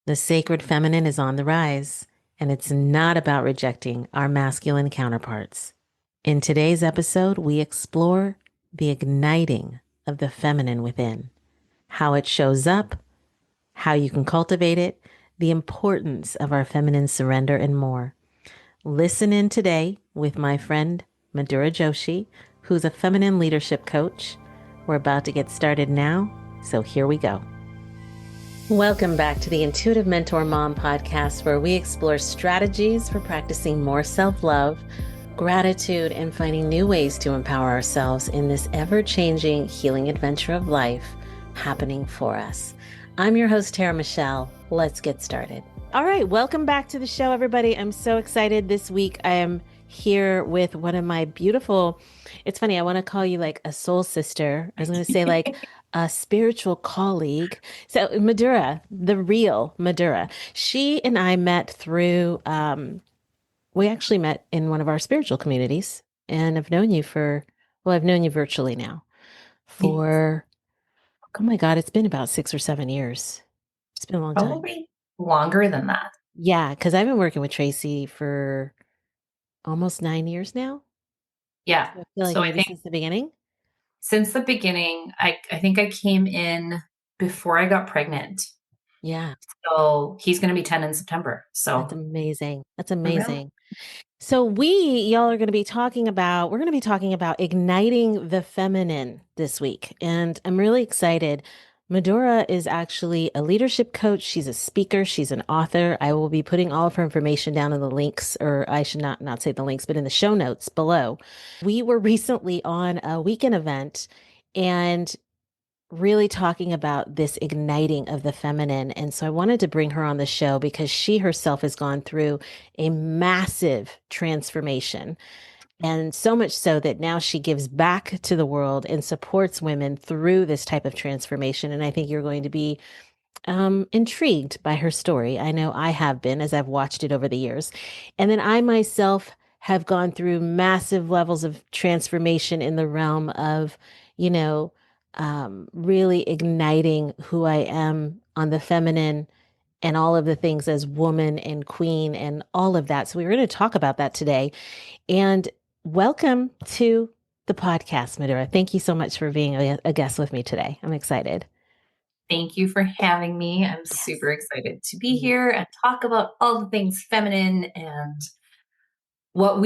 The sacred feminine is on the rise, and it's not about rejecting our masculine counterparts. In today's episode, we explore the igniting of the feminine within, how it shows up, how you can cultivate it, the importance of our feminine surrender, and more. Listen in today with my friend Madhura Joshi, who's a feminine leadership coach. We're about to get started now, so here we go. Welcome back to the Intuitive Mentor Mom podcast, where we explore strategies for practicing more self-love, gratitude, and finding new ways to empower ourselves in this ever-changing healing adventure of life happening for us. I'm your host, Tara Michelle. Let's get started. All right, welcome back to the show, everybody. I'm so excited this week. I am here with one of my beautiful, it's funny, I want to call you like a soul sister. I was going to say like a spiritual colleague. So Madhura, the real Madhura, she and I met through, we actually met in one of our spiritual communities, and I've known you for, well, I've known you virtually now for, oh my God, it's been about 6 or 7 years. It's been a long time. Probably longer than that. Yeah, because I've been working with Tracy for almost 9 years now. Yeah. So I feel like So I maybe think since the beginning. since the beginning, I think I came in before I got pregnant. Yeah, So he's going to be 10 in September. that's So amazing. That's I will. amazing. So y'all are going to be talking about, we're going to be talking about igniting the feminine this week. And I'm really excited. Madhura is actually a leadership coach. She's a speaker. She's an author. I will be putting all of her information down in the links, or I should not say the links, but in the show notes below. We were recently on a weekend event and really talking about this igniting of the feminine. And so I wanted to bring her on the show because she herself has gone through a massive transformation. And so much so that now she gives back to the world and supports women through this type of transformation. And I think you're going to be intrigued by her story. I know I have been as I've watched it over the years. And then I myself have gone through massive levels of transformation in the realm of, you know, really igniting who I am on the feminine and all of the things as woman and queen and all of that. So we're going to talk about that today. And welcome to the podcast, Madhura. Thank you so much for being a guest with me today. I'm excited. Thank you for having me. I'm Yes. super excited to be here and talk about all the things feminine and what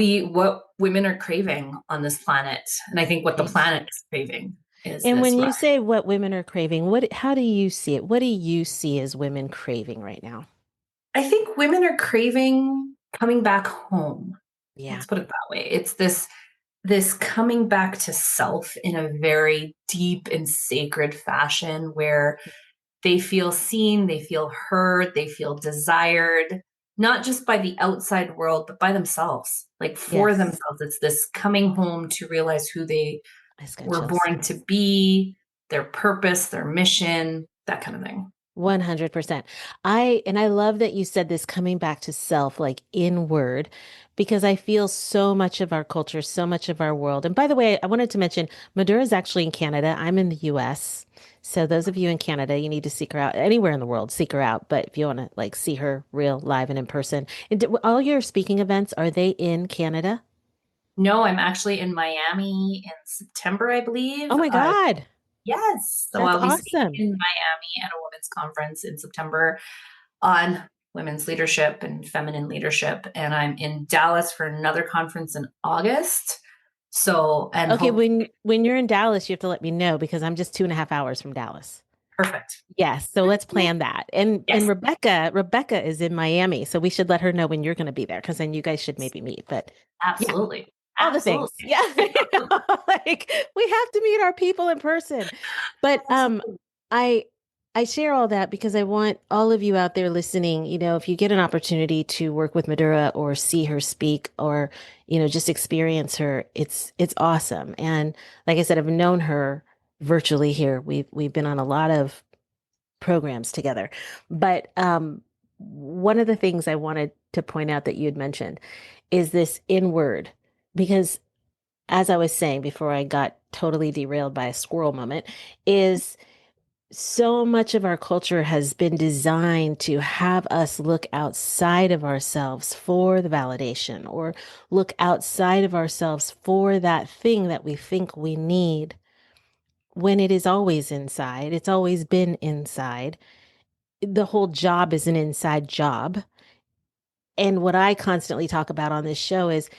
women are craving on this planet. And I think what the Right. planet is craving is And this when you rush. say what women are craving, how do you see it? What do you see as women craving right now? I think women are craving coming back home. Yeah. Let's put it that way. It's this coming back to self in a very deep and sacred fashion where they feel seen, they feel heard, they feel desired, not just by the outside world, but by themselves, like for Yes. themselves. It's this coming home to realize who they I just got were chills. born to be, their purpose, their mission, that kind of thing. 100%. I love that you said this coming back to self, like inward, because I feel so much of our culture, so much of our world. And by the way, I wanted to mention Madura is actually in Canada. I'm in the US. So those of you in Canada, you need to seek her out anywhere in the world, seek her out. But if you want to like see her real live and in person, and all your speaking events, are they in Canada? No, I'm actually in Miami in September, I believe. Oh my God, Yes. So that's I'll be speaking awesome. in Miami at a women's conference in September on women's leadership and feminine leadership. And I'm in Dallas for another conference in August. So, and Okay, hope when you're in Dallas, you have to let me know because I'm just 2.5 hours from Dallas. perfect. Yes, so let's plan that. And Yes, Rebecca is in Miami, so we should let her know when you're going to be there because then you guys should maybe meet. But yeah, absolutely. all the things. Absolutely. Yeah. Like we have to meet our people in person. But Absolutely. I I share all that because I want all of you out there listening, if you get an opportunity to work with Madura or see her speak or, just experience her, it's awesome. And like I said, I've known her virtually here. We've been on a lot of programs together. But one of the things I wanted to point out that you had mentioned is this inward, because as I was saying before I got totally derailed by a squirrel moment, is so much of our culture has been designed to have us look outside of ourselves for the validation or look outside of ourselves for that thing that we think we need when it is always inside. It's always been inside. The whole job is an inside job. And what I constantly talk about on this show is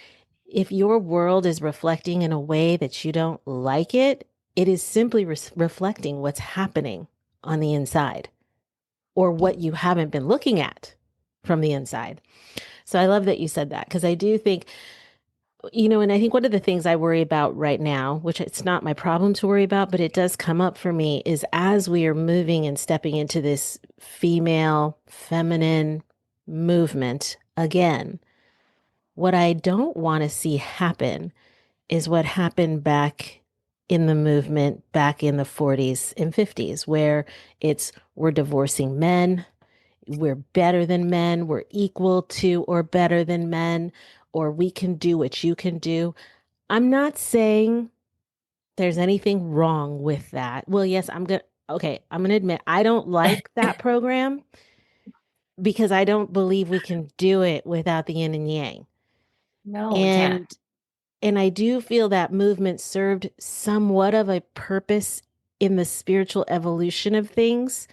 if your world is reflecting in a way that you don't like it, it is simply reflecting what's happening on the inside or what you haven't been looking at from the inside. So I love that you said that because I do think, and I think one of the things I worry about right now, which it's not my problem to worry about, but it does come up for me, is as we are moving and stepping into this female, feminine movement again, what I don't want to see happen is what happened back in the movement back in the 40s and 50s, where it's we're divorcing men, we're better than men, we're equal to or better than men, or we can do what you can do. I'm not saying there's anything wrong with that. Well, yes, I'm going to admit I don't like that program because I don't believe we can do it without the yin and yang. No, we can't. And I do feel that movement served somewhat of a purpose in the spiritual evolution of things,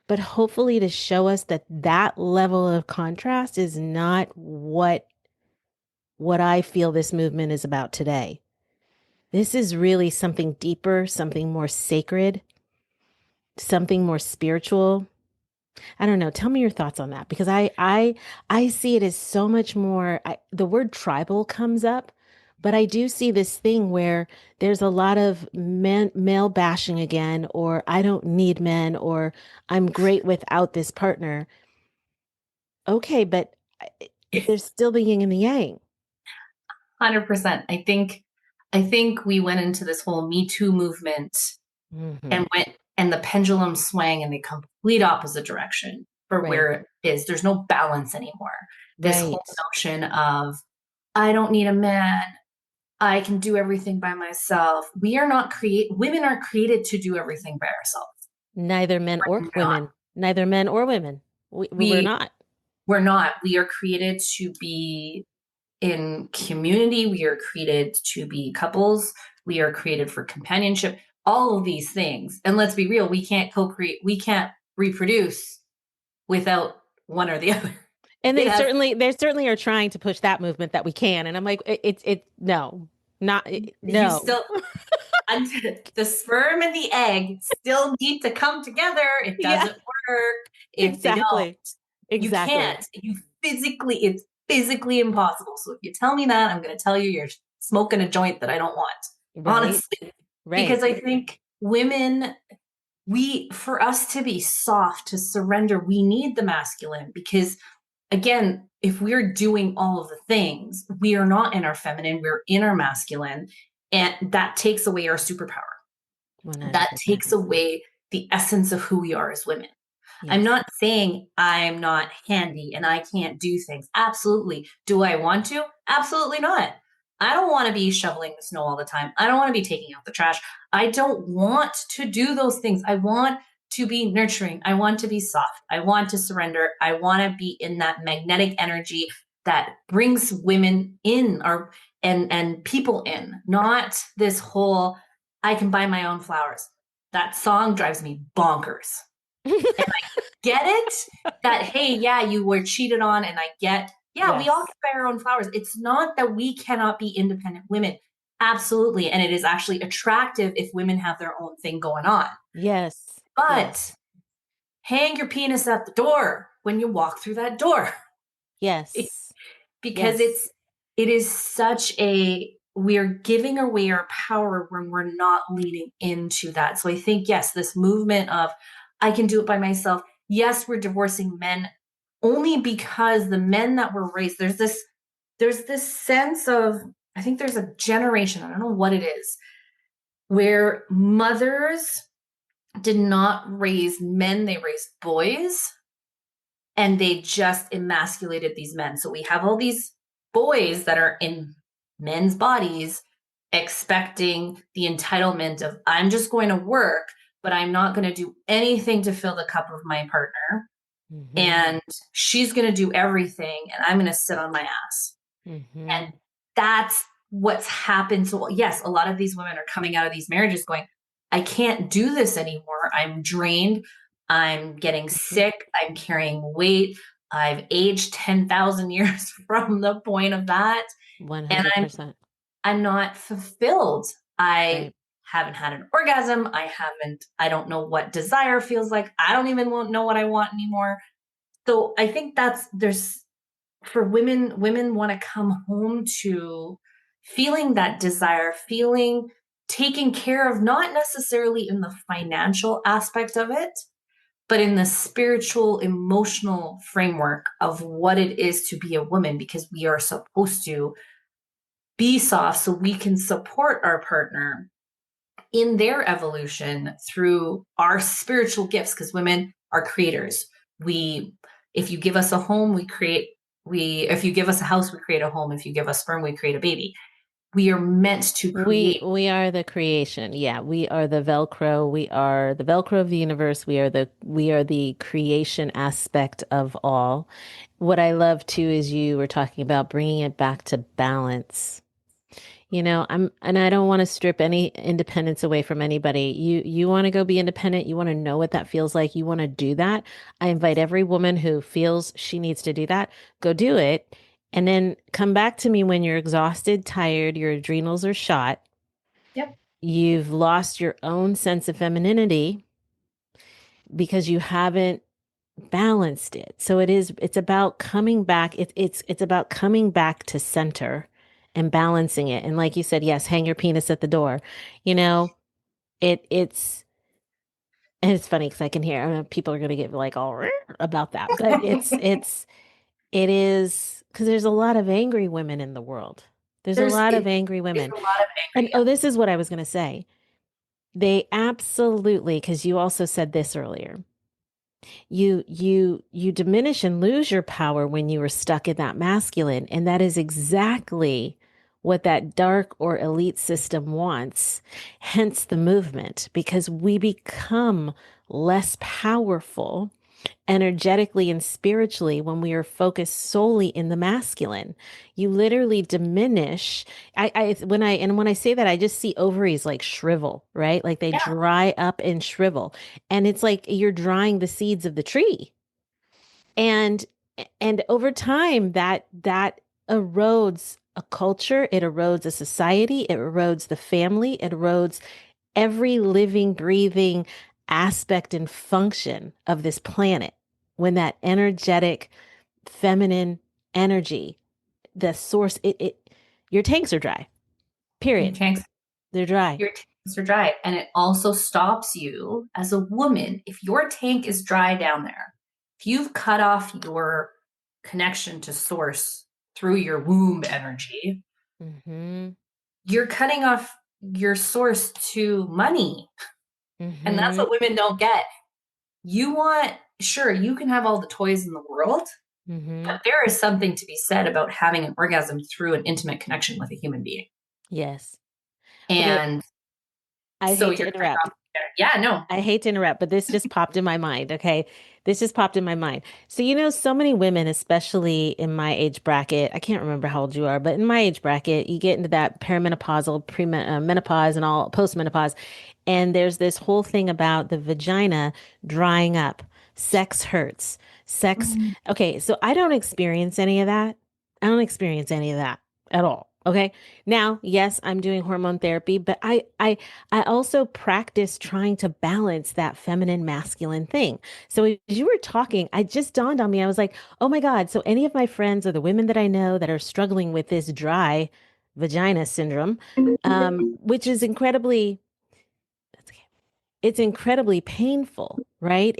but hopefully to show us that that level of contrast is not what I feel this movement is about today. This is really something deeper, something more sacred, something more spiritual. I don't know. Tell me your thoughts on that because I see it as so much more. The word tribal comes up, but I do see this thing where there's a lot of male bashing again, or I don't need men, or I'm great without this partner. Okay, but there's still the yin and the yang. 100%. I think we went into this whole Me Too movement Hmm. and went and the pendulum swang in the complete opposite direction for Right, where it is. There's no balance anymore. This whole right. notion of I don't need a man. I can do everything by myself. We are not create women aren't created to do everything by ourselves. Neither men or We're not. women. Neither men or women. We're We not. we're not. We are created to be in community. We are created to be couples. We are created for companionship. All of these things. And let's be real, we can't co-create, we can't reproduce without one or the other. And It has they certainly are trying to push that movement that we can. And I'm like, no, not, you no. still the sperm and the egg still need to come together. It Yeah, doesn't work if they don't. exactly. You Exactly. can't. It's physically impossible. So if you tell me that, I'm going to tell you you're smoking a joint that I don't want. Right. Honestly, because Right. I think women, for us to be soft, to surrender, we need the masculine because again, if we're doing all of the things, we are not in our feminine, we're in our masculine, and that takes away our superpower. That 100%. takes away the essence of who we are as women. I'm Yes. not saying I'm not handy and I can't do things. Absolutely. Do I want to? Absolutely not. I don't want to be shoveling the snow all the time. I don't want to be taking out the trash. I don't want to do those things. I want to be nurturing. I want to be soft. I want to surrender. I want to be in that magnetic energy that brings women in or and people in, not this whole I can buy my own flowers. That song drives me bonkers. Get it? That, hey, yeah, you were cheated on, and I get, yeah, we all Yes. can buy our own flowers. It's not that we cannot be independent women. Absolutely. And it is actually attractive if women have their own thing going on. Yes. But Yes. hang your penis at the door when you walk through that door. Yes. Because Yes. it is such a we're giving away our power when we're not leaning into that. So I think yes, this movement of I can do it by myself. Yes, we're divorcing men only because the men that were raised there's this sense of I think there's a generation, I don't know what it is, where mothers did not raise men, they raised boys and they just emasculated these men. So we have all these boys that are in men's bodies expecting the entitlement of I'm just going to work, but I'm not going to do anything to fill the cup of my partner. Mm-hmm. And she's going to do everything, and I'm going to sit on my ass. Mm-hmm. And that's what's happened. So, yes, a lot of these women are coming out of these marriages going, I can't do this anymore. I'm drained. I'm getting Mm-hmm. sick. I'm carrying weight. I've aged 10,000 years from the point of that. And 100%. I'm not fulfilled. I Right. haven't had an orgasm. I don't know what desire feels like. I don't even know what I want anymore. So I think there's for women want to come home to feeling that desire, feeling taken care of, not necessarily in the financial aspect of it, but in the spiritual, emotional framework of what it is to be a woman, because we are supposed to be soft so we can support our partner in their evolution through our spiritual gifts, because women are creators. We If you give us a home, we create we if you give us a house, we create a home. If you give us sperm, we create a baby. We are meant to create. We are the creation. Yeah, we are the Velcro. We are the Velcro of the universe. We are the creation aspect of all. What I love too is you were talking about bringing it back to balance. And I don't want to strip any independence away from anybody. You want to go be independent, you want to know what that feels like, you want to do that. I invite every woman who feels she needs to do that, go do it. And then come back to me when you're exhausted, tired, your adrenals are shot, Yep. you've lost your own sense of femininity because you haven't balanced it. So it's about coming back. It's about coming back to center and balancing it. And like you said, yes, hang your penis at the door. You know, it's and it's funny because I can hear people are going to get like all about that, but it is because there's a lot of angry women in the world. There's a lot of angry It's women. a lot of And angry. oh, this is what I was going to say. They absolutely, because you also said this earlier, you diminish and lose your power when you are stuck in that masculine, and that is exactly what that dark or elite system wants, hence the movement, because we become less powerful energetically and spiritually when we are focused solely in the masculine. You literally diminish. When I say that, I just see ovaries like shrivel, right? Like they Yeah. dry up and shrivel. And it's like you're drying the seeds of the tree. And over time that erodes a culture, it erodes a society, it erodes the family, it erodes every living, breathing aspect and function of this planet when that energetic feminine energy, the source, your tanks are dry, Your period. tanks They're dry. your tanks are dry. And it also stops you as a woman. If your tank is dry down there, if you've cut off your connection to source through your womb energy, Mm-hmm. you're cutting off your source to money. And that's Mm-hmm. what women don't get. Sure, you can have all the toys in the world, Mm-hmm. but there is something to be said about having an orgasm through an intimate connection with a human being. Yes. Okay. And I so hate you're to cutting interrupt. off. Yeah, no. I hate to interrupt, but this just popped in my mind. Okay. This just popped in my mind. So, so many women, especially in my age bracket, I can't remember how old you are, but in my age bracket, you get into that perimenopausal, menopause and all postmenopause. And there's this whole thing about the vagina drying up. Sex hurts. Sex. Mm. Okay. So I don't experience any of that. I don't experience any of that at all. Okay. Now, yes, I'm doing hormone therapy, but I also practice trying to balance that feminine masculine thing. So as you were talking, I just dawned on me. I was like, oh my God. So any of my friends or the women that I know that are struggling with this dry vagina syndrome, which is it's incredibly painful, right?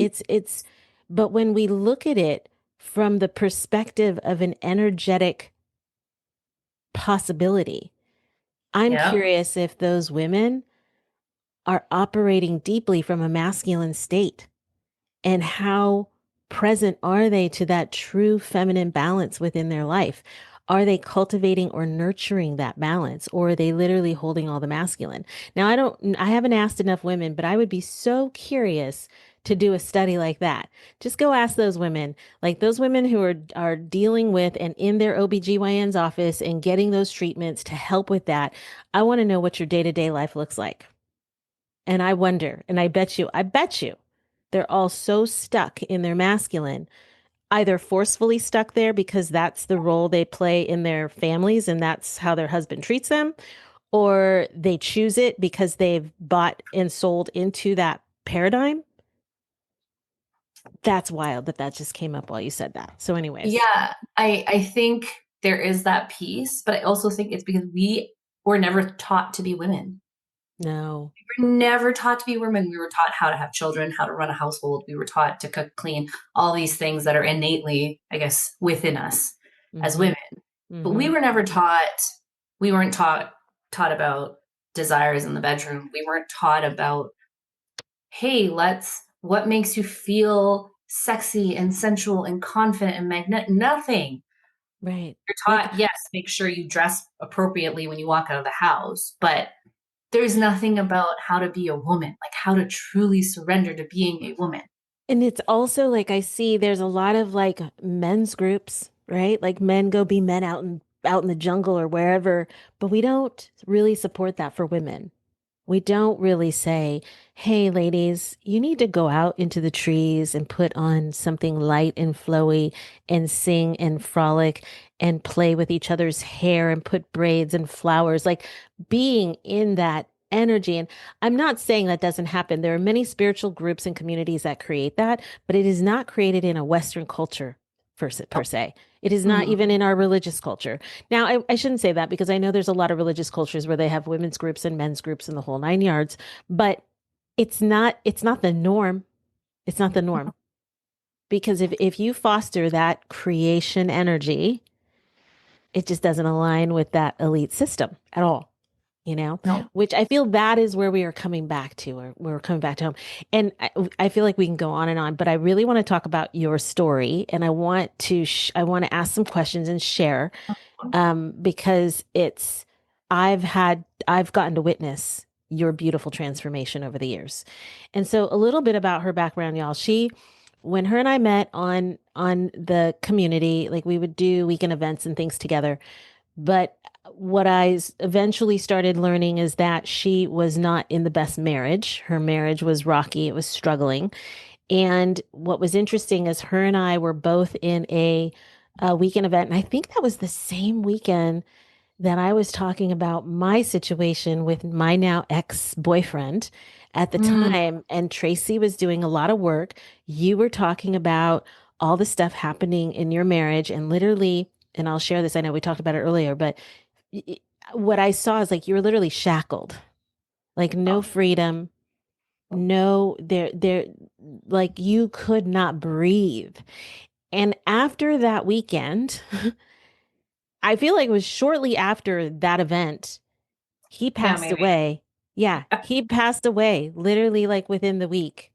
But when we look at it from the perspective of an energetic possibility, I'm Yep. curious if those women are operating deeply from a masculine state and how present are they to that true feminine balance within their life? Are they cultivating or nurturing that balance, or are they literally holding all the masculine? Now, I haven't asked enough women, but I would be so curious to do a study like that. Just go ask those women, like those women who are dealing with and in their OBGYN's office and getting those treatments to help with that. I want to know what your day-to-day life looks like. And I wonder, and I bet you they're all so stuck in their masculine, either forcefully stuck there because that's the role they play in their families and that's how their husband treats them, or they choose it because they've bought and sold into that paradigm. That's wild that that just came up while you said that. So, anyways, Yeah, I think there is that piece, but I also think it's because we were never taught to be women. no. We were never taught to be women. We were taught how to have children, how to run a household. We were taught to cook, clean, all these things that are innately, I guess, within us as Mm-hmm. women. But we Mm-hmm. were never taught, we weren't taught about desires in the bedroom. We weren't taught about, hey, what makes you feel sexy and sensual and confident and magnetic? Nothing. Right. You're Like, taught, yes, make sure you dress appropriately when you walk out of the house, but there's nothing about how to be a woman, like how to truly surrender to being a woman. and it's also like I see there's a lot of like men's groups, right? Like men go be men out in the jungle or wherever, but we don't really support that for women. We don't really say, hey, ladies, you need to go out into the trees and put on something light and flowy and sing and frolic and play with each other's hair and put braids and flowers, like being in that energy. And I'm not saying that doesn't happen. There are many spiritual groups and communities that create that, but it is not created in a Western culture per se. It is not Mm, even in our religious culture. Now, I shouldn't say that because I know there's a lot of religious cultures where they have women's groups and men's groups and the whole nine yards, but it's not the norm. It's not the norm. Because if you foster that creation energy, it just doesn't align with that elite system at all, no, which I feel that is where we are coming back to, or we're coming back to home. And I feel like we can go on and on, but I really want to talk about your story and I want to ask some questions and share because I've gotten to witness your beautiful transformation over the years. And so a little bit about her background, y'all. When her and I met on the community, like we would do weekend events and things together. But what eventually started learning is that she was not in the best marriage. Her marriage was rocky, it was struggling. And what was interesting is her and I were both in a weekend event. And I think that was the same weekend that I was talking about my situation with my now ex-boyfriend at the mm, time. And Tracy was doing a lot of work. You were talking about all the stuff happening in your marriage. And literally, and I'll share this, I know we talked about it earlier, but y- what I saw is like you were literally shackled, like no oh, freedom, no, like you could not breathe. And after that weekend, I feel like it was shortly after that event, he yeah, passed maybe. away. Yeah, he passed away literally like within the week.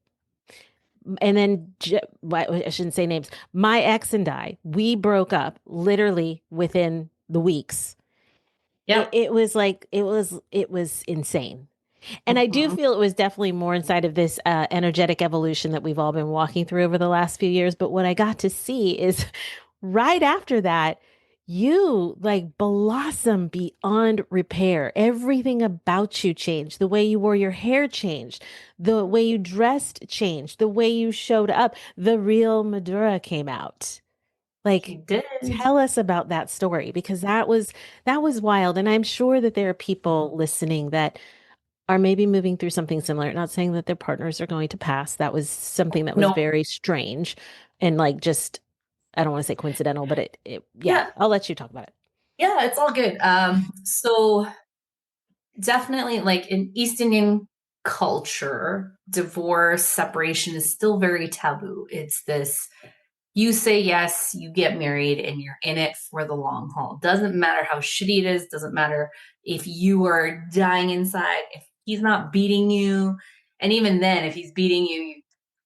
And then well, I shouldn't say names. My ex and we broke up literally within the weeks. It, Yep. it was like it was insane. And I do Mhm. feel it was definitely more inside of this energetic evolution that we've all been walking through over the last few years. But what I got to see is right after that, you like blossom beyond repair. Everything about you changed. The way you wore your hair changed. The way you dressed changed. The way you showed up. The real Madhura came out. She Like, did. tell us about that story because that was wild. And I'm sure that there are people listening that are maybe moving through something similar. Not saying that their partners are going to pass. That was something that was No, very strange and like just I don't want to say coincidental, but yeah, yeah, I'll let you talk about it. yeah, it's all good. So definitely like in East Indian culture, divorce, separation is still very taboo. It's this you say yes, you get married, and you're in it for the long haul. Doesn't matter how shitty it is, doesn't matter if you are dying inside, if he's not beating you. And even then, if he's beating you,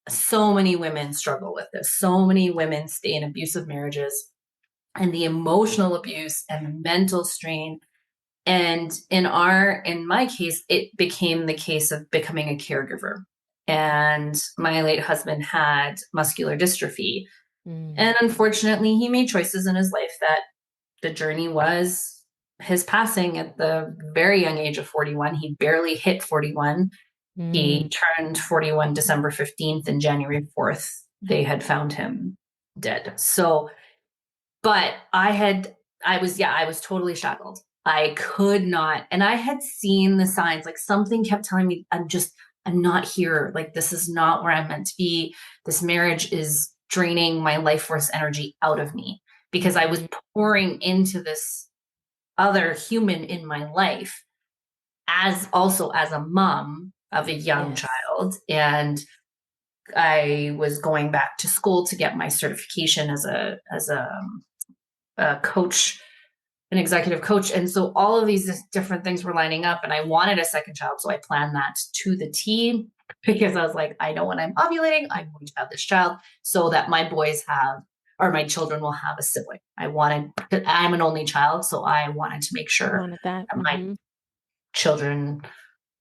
so many women struggle with this. So many women stay in abusive marriages and the emotional abuse and the mental strain. And in my case, it became the case of becoming a caregiver. And my late husband had muscular dystrophy. Mm. And unfortunately, he made choices in his life that the journey was his passing at the very young age of 41. He barely hit 41. Mm. He turned 41 December 15th, and January 4th, they had found him dead. So, but I was totally shackled. I could not, and I had seen the signs, like something kept telling me, I'm not here. Like, this is not where I'm meant to be. This marriage is draining my life force energy out of me because I was Mhm. pouring into this other human in my life as also as a mom of a young Yes. child. And I was going back to school to get my certification a coach, an executive coach. And so all of these different things were lining up, and I wanted a second child. So I planned that to the T because I was like, I know when I'm ovulating, I'm going to have this child so that my boys have, or my children will have a sibling. I'm an only child. So I wanted to make You sure wanted that. that my Mm-hmm. children,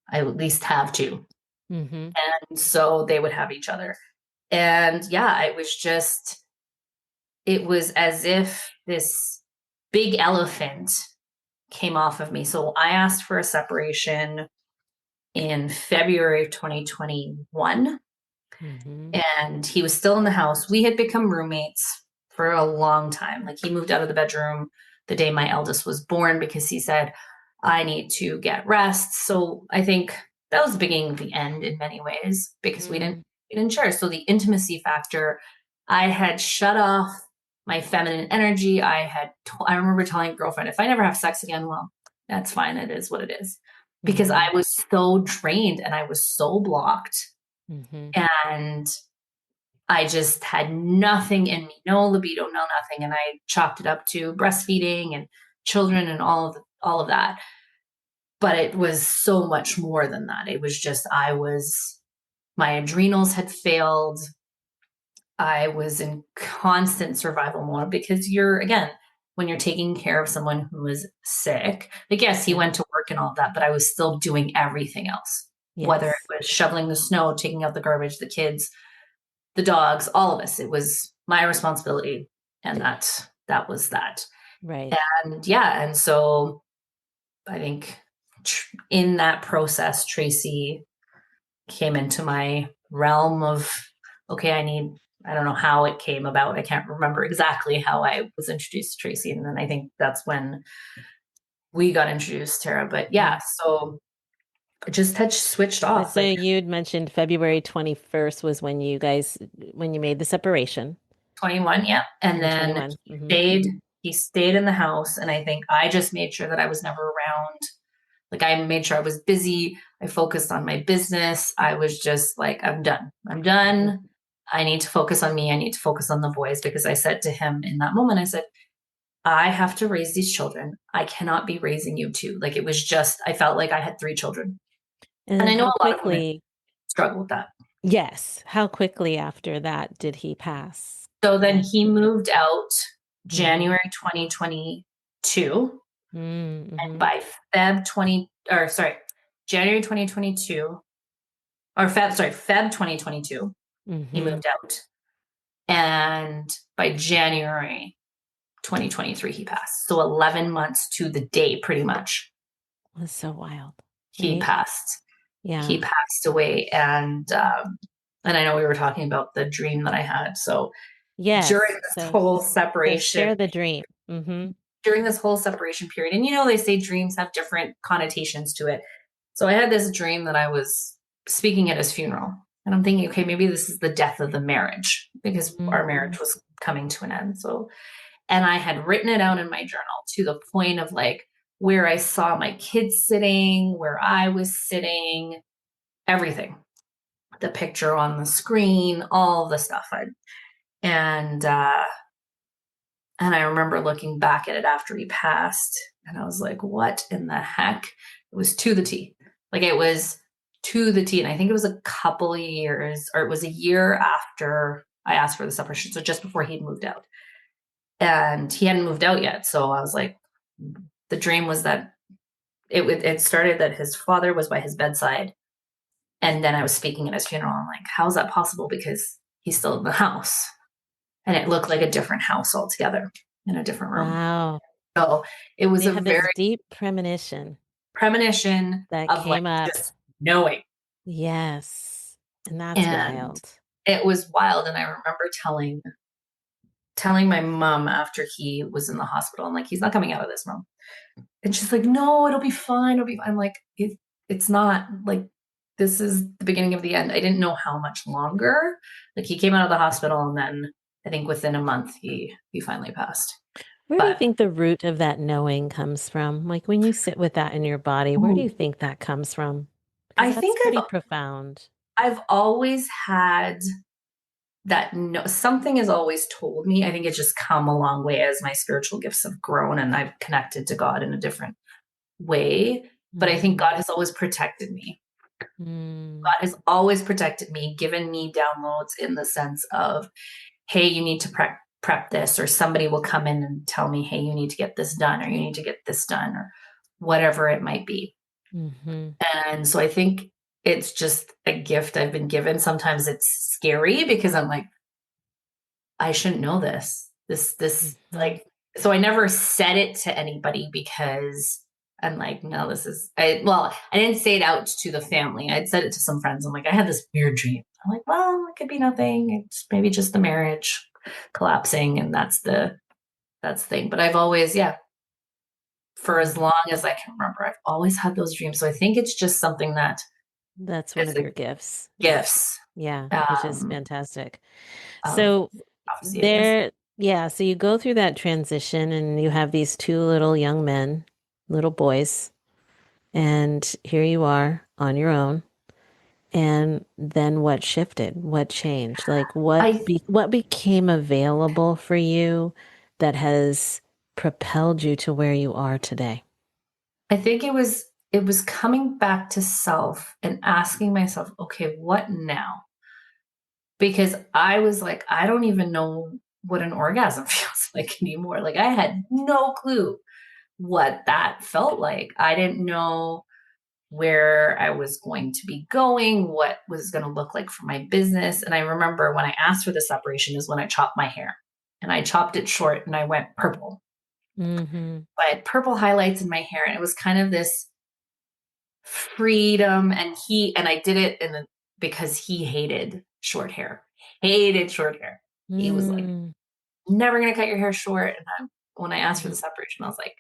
I at least have two. Mm-hmm. And so they would have each other. And yeah, it was as if this big elephant came off of me. So I asked for a separation in February of 2021, Mm-hmm. and he was still in the house. We had become roommates for a long time. Like, he moved out of the bedroom the day my eldest was born because he said, I need to get rest. So I think that was the beginning of the end in many ways because Mm. we didn't share. So the intimacy factor, I had shut off my feminine energy. I remember telling a girlfriend, if I never have sex again, well, that's fine. It is what it is. Because I Mm-hmm. was so drained and I was so blocked. Mm-hmm. And I just had nothing in me, no libido, no nothing. And I chalked it up to breastfeeding and children and all of that. But it was so much more than that. It was just, my adrenals had failed. I was in constant survival mode because again, when you're taking care of someone who is sick, like, yes, he Yeah. went to work and all of that, but I was still doing everything else, whether Yes. it was shoveling the snow, taking out the garbage, the kids, the dogs, all of us. It was my responsibility. And that was that. Right. And yeah, and so I think in that process, Tracy came into my realm of, okay, I don't know how it came about. I can't remember exactly how I was introduced to Tracy. And then I think that's when we got introduced, Tara. But yeah, Mm. so it just had switched But off. so Like, you'd mentioned February 21st was when you made the separation 21, yeah. And in then 21. Mm-hmm. he stayed in the house. And I think I just made sure that I was never around. Like, I made sure I was busy. I focused on my business. I was just like, I'm done. I'm Mm-hmm. done. I need to focus on me. I need to focus on the boys because I said to him in that moment, I said, I have to raise these children. I cannot be raising you too. Like, it was just, I felt like I had three children. And And then I know how a lot of women quickly, struggle with that. yes, how quickly after that did he pass? So then Like, he moved out mm-hmm. January 2022. And Mm-hmm. by Feb 20, or sorry, January 2022, Feb 2022, he Mm-hmm. moved out. And by January 2023, he passed. So 11 months to the day, pretty much, Was so wild, he right? passed. He Yeah. passed away. And I know we were talking about the dream that I had. So during Yes. this So whole so share separation, the dream. Mm-hmm. during this whole separation period, and they say dreams have different connotations to it. So I had this dream that I was speaking at his funeral. And I'm thinking, okay, maybe this is the death of the marriage because our Mm-hmm. marriage was coming to an end. So, and I had written it out in my journal to the point of like where I saw my kids sitting, where I was sitting, everything, the picture on the screen, all the stuff. And, uh, and I remember looking back at it after he passed, and I was like, what in the heck? It was to the T. Like, it was to the T. And I think it was a couple of years, or it was a year after I asked for the separation. So just before he'd moved out. and he hadn't moved out yet. So I was like, the dream was that it started that his father was by his bedside, and then I was speaking at his funeral. I'm like, how is that possible? Because he's still in the house, and it looked like a different house altogether in a different room. Wow. So it was You a had this very deep premonition premonition that of like came up. just knowing. Yes. And that's And wild. it was wild. And I remember telling my mom after he was in the hospital, I'm like, he's not coming out of this, mom. And she's like, no, it'll be fine. It'll be fine. I'm like, it's not like this is the beginning of the end. I didn't know how much longer. Like he came out of the hospital and then I think within a month he finally passed. Where do you But think the root of that knowing comes from? Like when you sit with that in your body, where do you think that comes from? Because I that's think pretty profound. I've always had that no something has always told me. I think it's just come a long way as my spiritual gifts have grown and I've connected to God in a different way. But I think Mm-hmm. God has always protected me. Mm, God has always protected me, given me downloads in the sense of, hey, you need to prep this, or somebody will come in and tell me, hey, you need to get this done, or you need to get this done, or whatever it might be. mm-hmm. And so I think it's just a gift I've been given. Sometimes it's scary because I'm like, I shouldn't know this. This Mm-hmm. like so I never said it to anybody because I'm like, no, this is I didn't say it out to the family. I'd said it to some friends. I'm like, I had this weird dream. I'm like, well, it could be nothing. It's maybe just the marriage collapsing, and that's the thing. But I've always, yeah, for as Mm. long as I can remember, I've always had those dreams. So I think it's just something that That's one is of the your gifts. gifts. Yeah, which is Um fantastic. of So prophecy, I guess. there, yeah, so you go through that transition and you have these two little young men, little boys, and here you are on your own. And then what shifted? What changed? Like I what became available for you that has propelled you to where you are today? I think it was coming back to self and asking myself, okay, what now? Because I was like, I don't even know what an orgasm feels like anymore. Like I had no clue what that felt like. I didn't know where I was going to be going, what was going to look like for my business. And I remember when I asked for the separation is when I chopped my hair. And I chopped it short and I went purple. Mm-hmm. I had purple highlights in my hair. And it was kind of this freedom, and I did it because he hated short hair. He was like, Mm, never gonna cut your hair short. And when I asked for the mm, separation, I was like,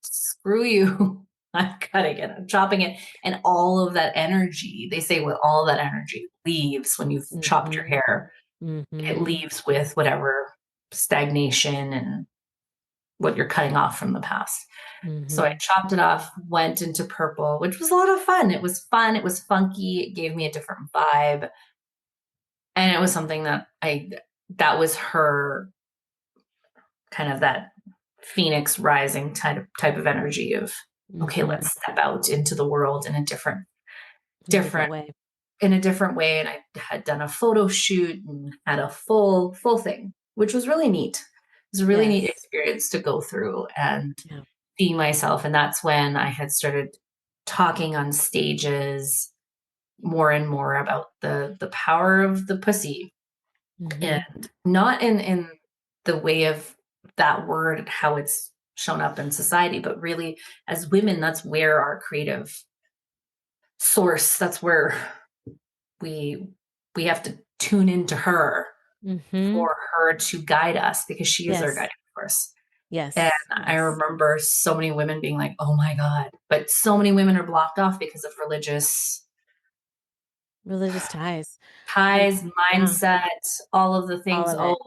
screw you. I'm cutting it, I'm chopping it. And all of that energy, they say, when all of that energy leaves when you've chopped your mm-hmm. hair, Mm-hmm. it leaves with whatever stagnation and what you're cutting off from the past. So I Mm-hmm. chopped it off, went into purple, which was a lot of fun. It was fun. It was funky. It gave me a different vibe. And it was something that was her kind of that phoenix rising type of energy of, okay, Mm-hmm. let's step out into the world in a Different different, way. in a different way. And I had done a photo shoot and had a full thing, which was really neat. It was a really neat Yes. experience to go through and Yeah. see myself. And that's when I had started talking on stages more and more about the power of the pussy, Mm-hmm. and not in the way of that word, how it's shown up in society, but really as women, that's where our creative source, that's where we we have to tune into her Mm-hmm. for her to guide us, because she is our Yes. guiding force. And Yes. I Yes. remember so many women being like, oh my God. But so many women are blocked off because of religious Religious ties. And ties, yeah, mindset, all of the all things, of it.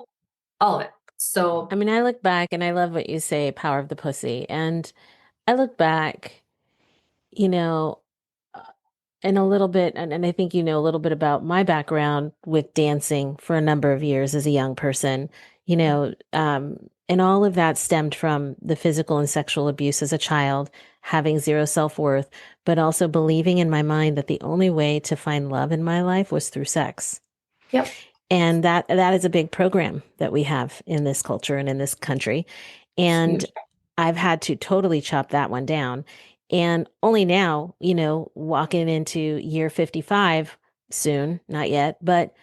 all of it. So, I mean, I look back and I love what you say, power of the pussy. And I look back, you know, uh, and a little bit, and I think you know a little bit about my background with dancing for a number of years as a young person, and all of that stemmed from the physical and sexual abuse as a child, having zero self-worth, but also believing in my mind that the only way to find love in my life was through sex. yep. And that is a big program that we have in this culture and in this country. It's And huge. I've had to totally chop that one down. And only now, walking into year 55 soon, not yet, but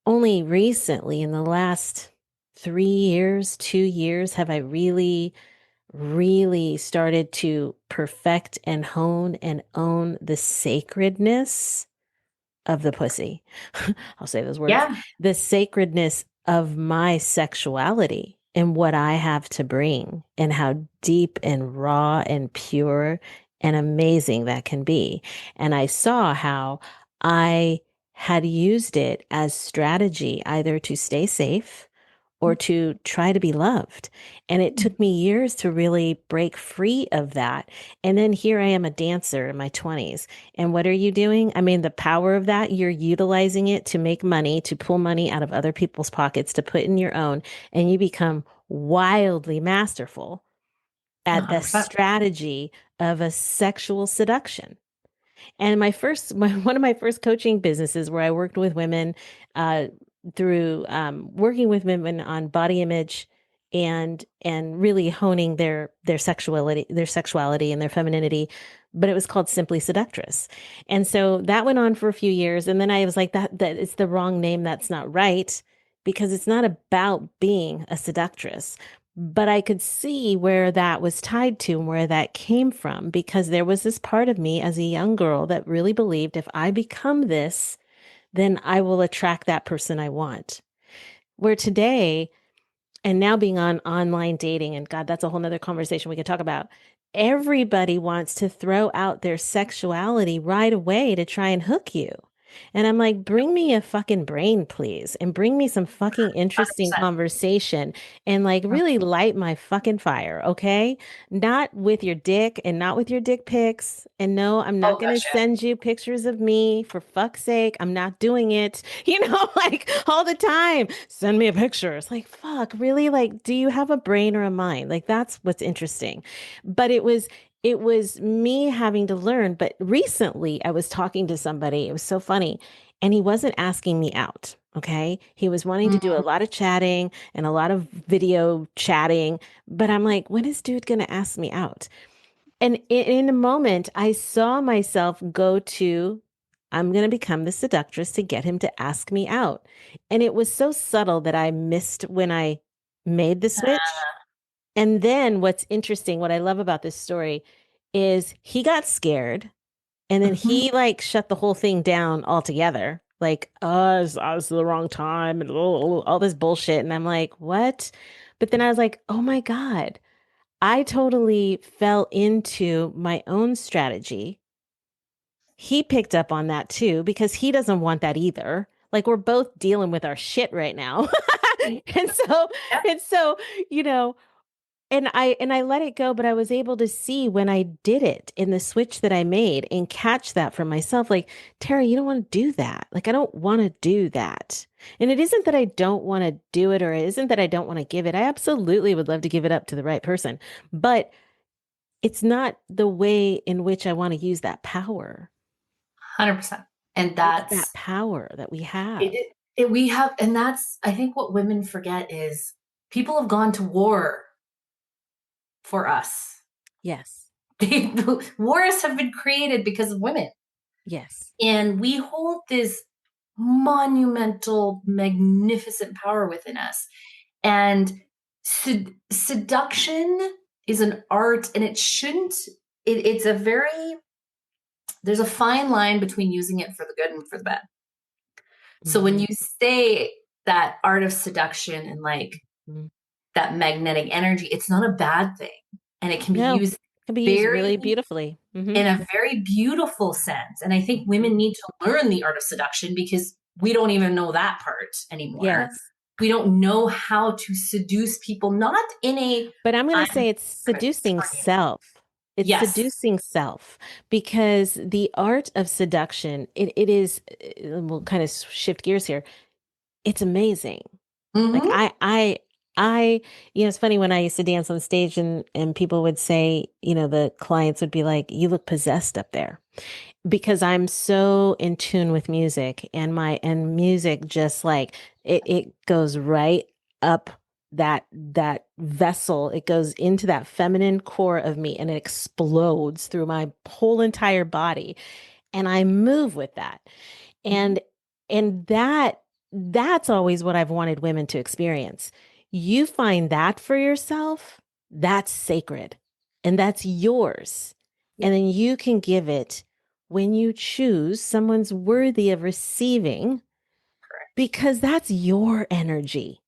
only recently in the last 3 years, 2 years, have I really, really started to perfect and hone and own the sacredness of the pussy. I'll say those words. Yeah. The sacredness of my sexuality and what I have to bring, and how deep and raw and pure and amazing that can be. And I saw how I had used it as strategy either to stay safe or to try to be loved. And it took me years to really break free of that. And then here I am, a dancer in my 20s. And what are you doing? I mean, the power of that, you're utilizing it to make money, to pull money out of other people's pockets, to put in your own, and you become wildly masterful at the 100%. strategy of a sexual seduction. And one of my first coaching businesses where I worked with women uh, through working with women on body image and really honing their sexuality and their femininity, but it was called Simply Seductress. And so that went on for a few years, and then I was like, that it's the wrong name. That's not right, because it's not about being a seductress. But I could see where that was tied to and where that came from, because there was this part of me as a young girl that really believed if I become this, then I will attract that person I want. Where today, and now being on online dating, and God, that's a whole nother conversation we could talk about. Everybody wants to throw out their sexuality right away to try and hook you. And I'm like, bring me a fucking brain, please, and bring me some fucking interesting 100%. conversation and like really light my fucking fire, okay? Not with your dick and not with your dick pics. And no, I'm not Oh, going to gotcha. send you pictures of me, for fuck's sake. I'm not doing it, like all the time. Send me a picture. It's like, fuck, really? Like, do you have a brain or a mind? Like, that's what's interesting. But it was me having to learn. But recently I was talking to somebody, it was so funny, and he wasn't asking me out. Okay. He was wanting to do a Mm, lot of chatting and a lot of video chatting. But I'm like, when is dude going to ask me out? And in a moment, I saw myself go to, I'm going to become the seductress to get him to ask me out. And it was so subtle that I missed when I made the switch. And then what's interesting, what I love about this story is he got scared, and then mhm. he like shut the whole thing down altogether. Like, oh, it's the wrong time and all this bullshit. And I'm like, what? But then I was like, oh my God, I totally fell into my own strategy. He picked up on that too, because he doesn't want that either. Like, we're both dealing with our shit right now. and so, Yeah. and so, you know, and I let it go, but I was able to see when I did it in the switch that I made and catch that for myself. Like, Tara, you don't want to do that. Like, I don't want to do that. And it isn't that I don't want to do it, or it isn't that I don't want to give it. I absolutely would love to give it up to the right person, but it's not the way in which I want to use that power. 100%. And It's that that's power that we have. we have, and that's, I think what women forget is people have gone to war for us. Yes. Wars have been created because of women. Yes. And we hold this monumental, magnificent power within us. And seduction is an art, and it shouldn't, it's a very, there's a fine line between using it for the good and for the bad. So when Hmm. you say that art of seduction and like that magnetic energy, it's not a bad thing. And it can be No, it used can be used very really beautifully. in a very beautiful sense. And I think women need to learn the art of seduction because we don't even know that part anymore. Yes. We don't know how to seduce people, not in a But I'm going to I'm say it's gonna seducing turn you. self. It's Yes. seducing self, because the art of seduction, it is, we'll kind of shift gears here. It's amazing. Like Mm-hmm. I, it's funny when I used to dance on stage and people would say, the clients would be like, "You look possessed up there." Because I'm so in tune with music and music just like it goes right up that vessel. It goes into that feminine core of me and it explodes through my whole entire body. And I move with that. Mhm. And that's always what I've wanted women to experience. You find that for yourself, that's sacred and that's yours. And Yep. then you can give it when you choose someone's worthy of receiving Correct. because that's your energy.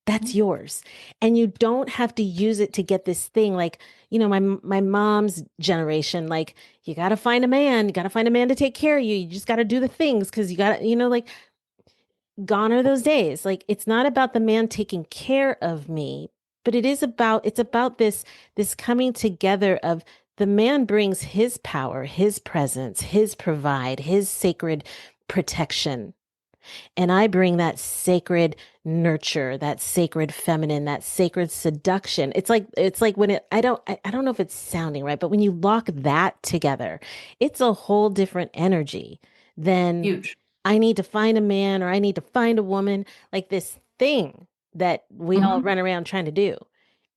That's Mhm. yours. And you don't have to use it to get this thing like, my mom's generation, like you got to find a man, you got to find a man to take care of you. You just got to do the things cuz you got to, like gone are those days. Like it's not about the man taking care of me, but it's about this coming together of the man brings his power, his presence, his provide, his sacred protection. And I bring that sacred nurture, that sacred feminine, that sacred seduction. It's like when I don't know if it's sounding right, but when you lock that together, it's a whole different energy than Huge. I need to find a man or I need to find a woman, like this thing that we all Mhm. run around trying to do.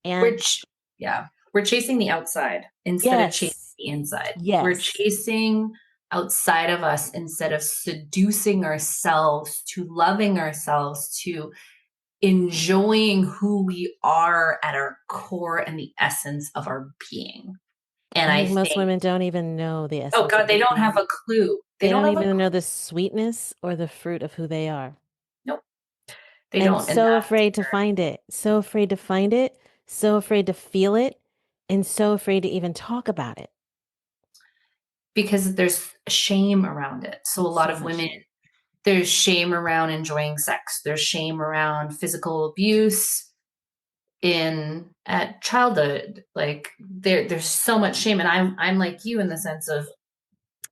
And Which, yeah, we're chasing the outside instead of chasing yes, the inside. We're yes. chasing outside of us instead of seducing ourselves to loving ourselves to enjoying who we are at our core and the essence of our being. And I I think most think, women don't even know the oh essence of God, they their don't have being. a clue. They They don't don't have a even clue. know the sweetness or the fruit of who they are. Nope, they And don't. And so that's afraid to find it, so afraid to find it, so afraid to feel it, and so afraid to even talk about it. because there's shame around it. So a lot So of much women, shame. there's shame around enjoying sex. There's shame around physical abuse in at childhood. Like there's so much shame. And I'm like you in the sense of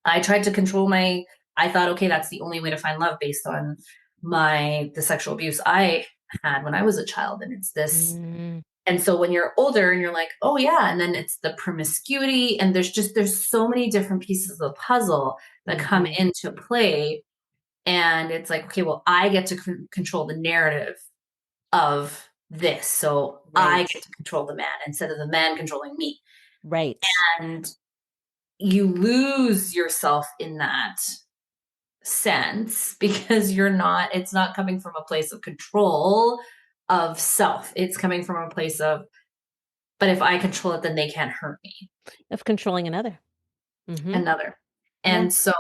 I tried to control my I thought, okay, that's the only way to find love based on the sexual abuse I had when I was a child. And it's this Mm, and so when you're older and you're like, oh yeah, and then it's the promiscuity, and there's so many different pieces of the puzzle that come mm-hmm. into play. And it's like, okay, well, I get to control the narrative of this. So I Right, get to control the man instead of the man controlling me. right. And you lose yourself in that sense because it's not coming from a place of control of self. It's coming from a place of, but if I control it, then they can't hurt me. Of controlling another. Mm-hmm. Another. Yeah. And so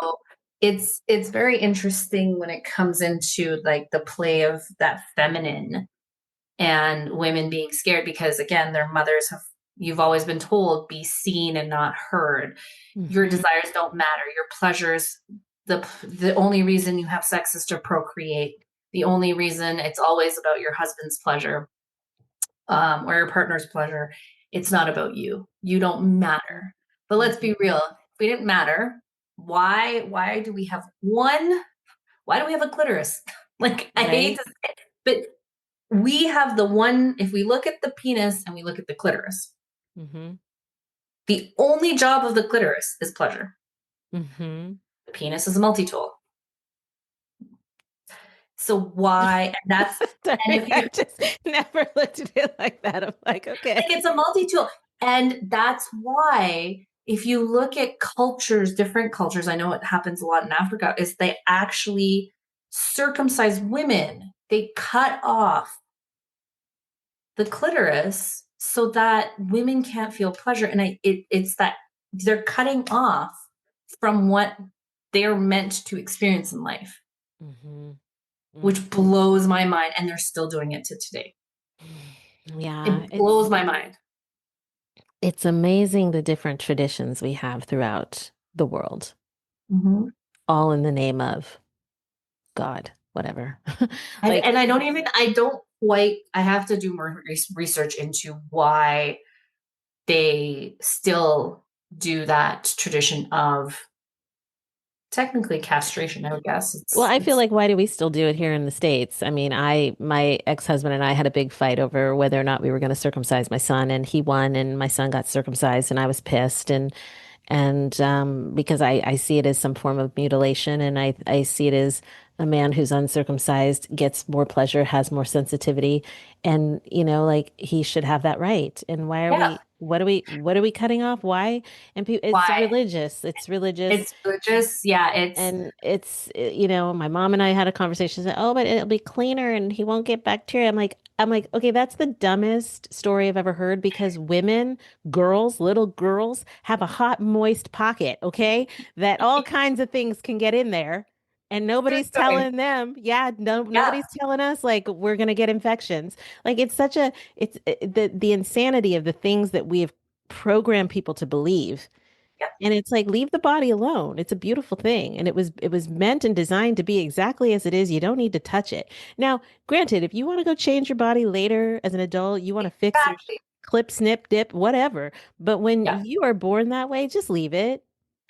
it's very interesting when it comes into like the play of that feminine and women being scared because again their mothers have you've always been told be seen and not heard. Your Mm-hmm. desires don't matter, your pleasures, the only reason you have sex is to procreate, the only reason it's always about your husband's pleasure, or your partner's pleasure. It's not about you, you don't matter. But let's Mm-hmm. be real, if we didn't matter, why do we have one, why do we have a clitoris? Like I hate Right. to say it, but we have the one, if we look at the penis and we look at the clitoris, Mm-hmm. the only job of the clitoris is pleasure. Mm-hmm. The penis is a multi-tool. So why, and that's, and Sorry, if you, I just never looked at it like that. I'm like, okay. like, it's a multi-tool. And that's why, if you look at cultures, different cultures, I know it happens a lot in Africa, is they actually circumcise women. They cut off the clitoris so that women can't feel pleasure. And it's that they're cutting off from what they're meant to experience in life, Mm-hmm. which Mm-hmm. blows my mind. And they're still doing it to today. Yeah, It blows it's my mind. it's amazing the different traditions we have throughout the world, Mhm. all in the name of God, whatever. Like, And I don't quite, I have to do more research into why they still do that tradition of technically castration, I would guess. Well, I feel It's like why do we still do it here in the States? I mean, my ex-husband and I had a big fight over whether or not we were going to circumcise my son, and he won, and my son got circumcised, and I was pissed, and because I see it as some form of mutilation, and I see it as a man who's uncircumcised gets more pleasure, has more sensitivity, and like he should have that right. And why are yeah. we? What are we cutting off? Why? And it's Why? religious. It's religious. It's religious. Yeah, it's And my mom and I had a conversation. Said, "Oh, but it'll be cleaner, and he won't get bacteria." I'm like, okay, that's the dumbest story I've ever heard because women, girls, little girls have a hot, moist pocket, okay, that all kinds of things can get in there, and true nobody's story. telling them. Yeah, no, Yeah. nobody's telling us like we're gonna get infections. Like the insanity of the things that we have programmed people to believe. Yep. And it's like, leave the body alone. It's a beautiful thing. And it was meant and designed to be exactly as it is. You don't need to touch it. Now, granted, if you want to go change your body later as an adult, you want to fix your Exactly. clip, snip, dip, whatever. But when Yeah. you are born that way, just leave it.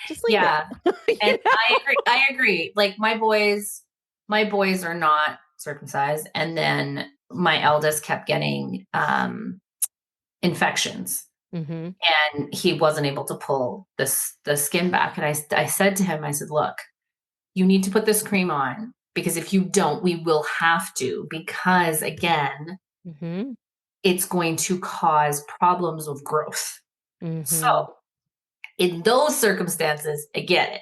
Just leave it. Yeah. And You know? I agree. I agree. Like my boys are not circumcised, and then my eldest kept getting infections, Mm-hmm. and he wasn't able to pull the skin back. And I said to him, I said, look, you need to put this cream on because if you don't, we will have to, because again, Mm-hmm. it's going to cause problems of growth. Mm-hmm. So in those circumstances, I get it.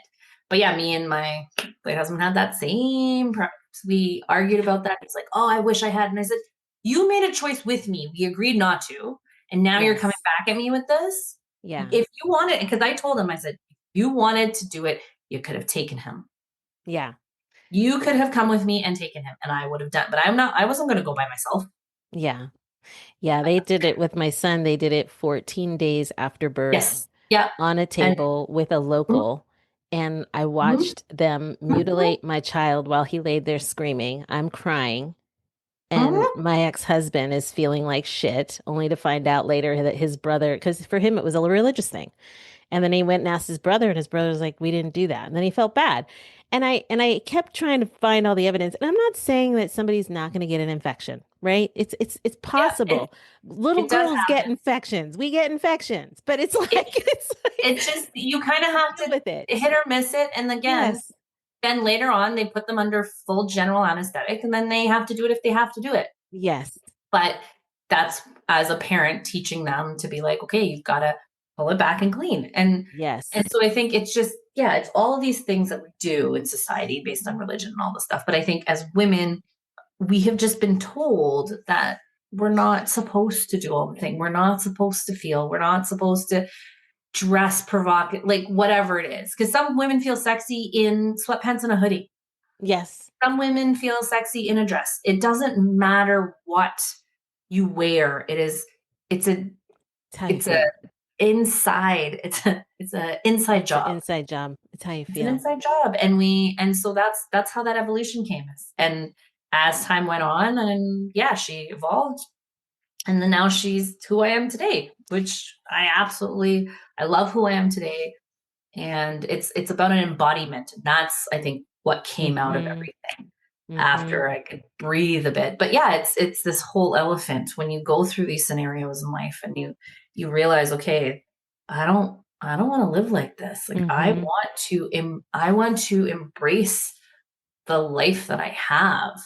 But yeah, me and my late husband had that same preference. We argued about that. It's like, oh, I wish I had. And I said, you made a choice with me. We agreed not to. And now you're coming Yes. back at me with this. Yeah. If you wanted, because I told him, I said, if you wanted to do it, you could have taken him. Yeah. You could have come with me and taken him, and I would have done. But I wasn't going to go by myself. Yeah. Yeah. They did it with my son. They did it 14 days after birth Yes. Yeah. on a And table with a mhm, local, and I mhm, watched them mutilate my child while he laid there screaming. I'm crying. And mhm. my ex-husband is feeling like shit, only to find out later that his brother, because for him it was a religious thing. And then he went and asked his brother, and his brother was like, "We didn't do that." And then he felt bad. And I kept trying to find all the evidence. And I'm not saying that somebody's not going to get an infection, right? It's Yeah. It possible. Little it does girls get happen. infections. We get infections, but it's like It it's it's like just you kind of have deal to with it. hit or miss it, and again, Yes. then later on they put them under full general anesthetic, and then they have to do it if they have to do it. Yes. But that's as a parent teaching them to be like, okay, you've got to pull it back and clean. And Yes. so I think it's just, yeah, it's all of these things that we do in society based on religion and all this stuff. But I think as women, we have just been told that we're not supposed to do all the thing. We're not supposed to feel. We're not supposed to dress provocative, like whatever it is. Because some women feel sexy in sweatpants and a hoodie. Yes. Some women feel sexy in a dress. It doesn't matter what you wear. It's a It's how you it's a feel. inside. It's a inside It's an job. inside job. It's how you It's an feel. inside job, and so that's how that evolution came. And as time went on, and yeah, she evolved, and then now she's who I am today, which I love who I am today. And it's about an embodiment, and that's I think what came out of Mm-hmm. everything Mm-hmm. after I could breathe a bit. But yeah, it's this whole elephant when you go through these scenarios in life, and you realize, okay, I don't want to live like this. Like Mm-hmm. I want to embrace the life that I have.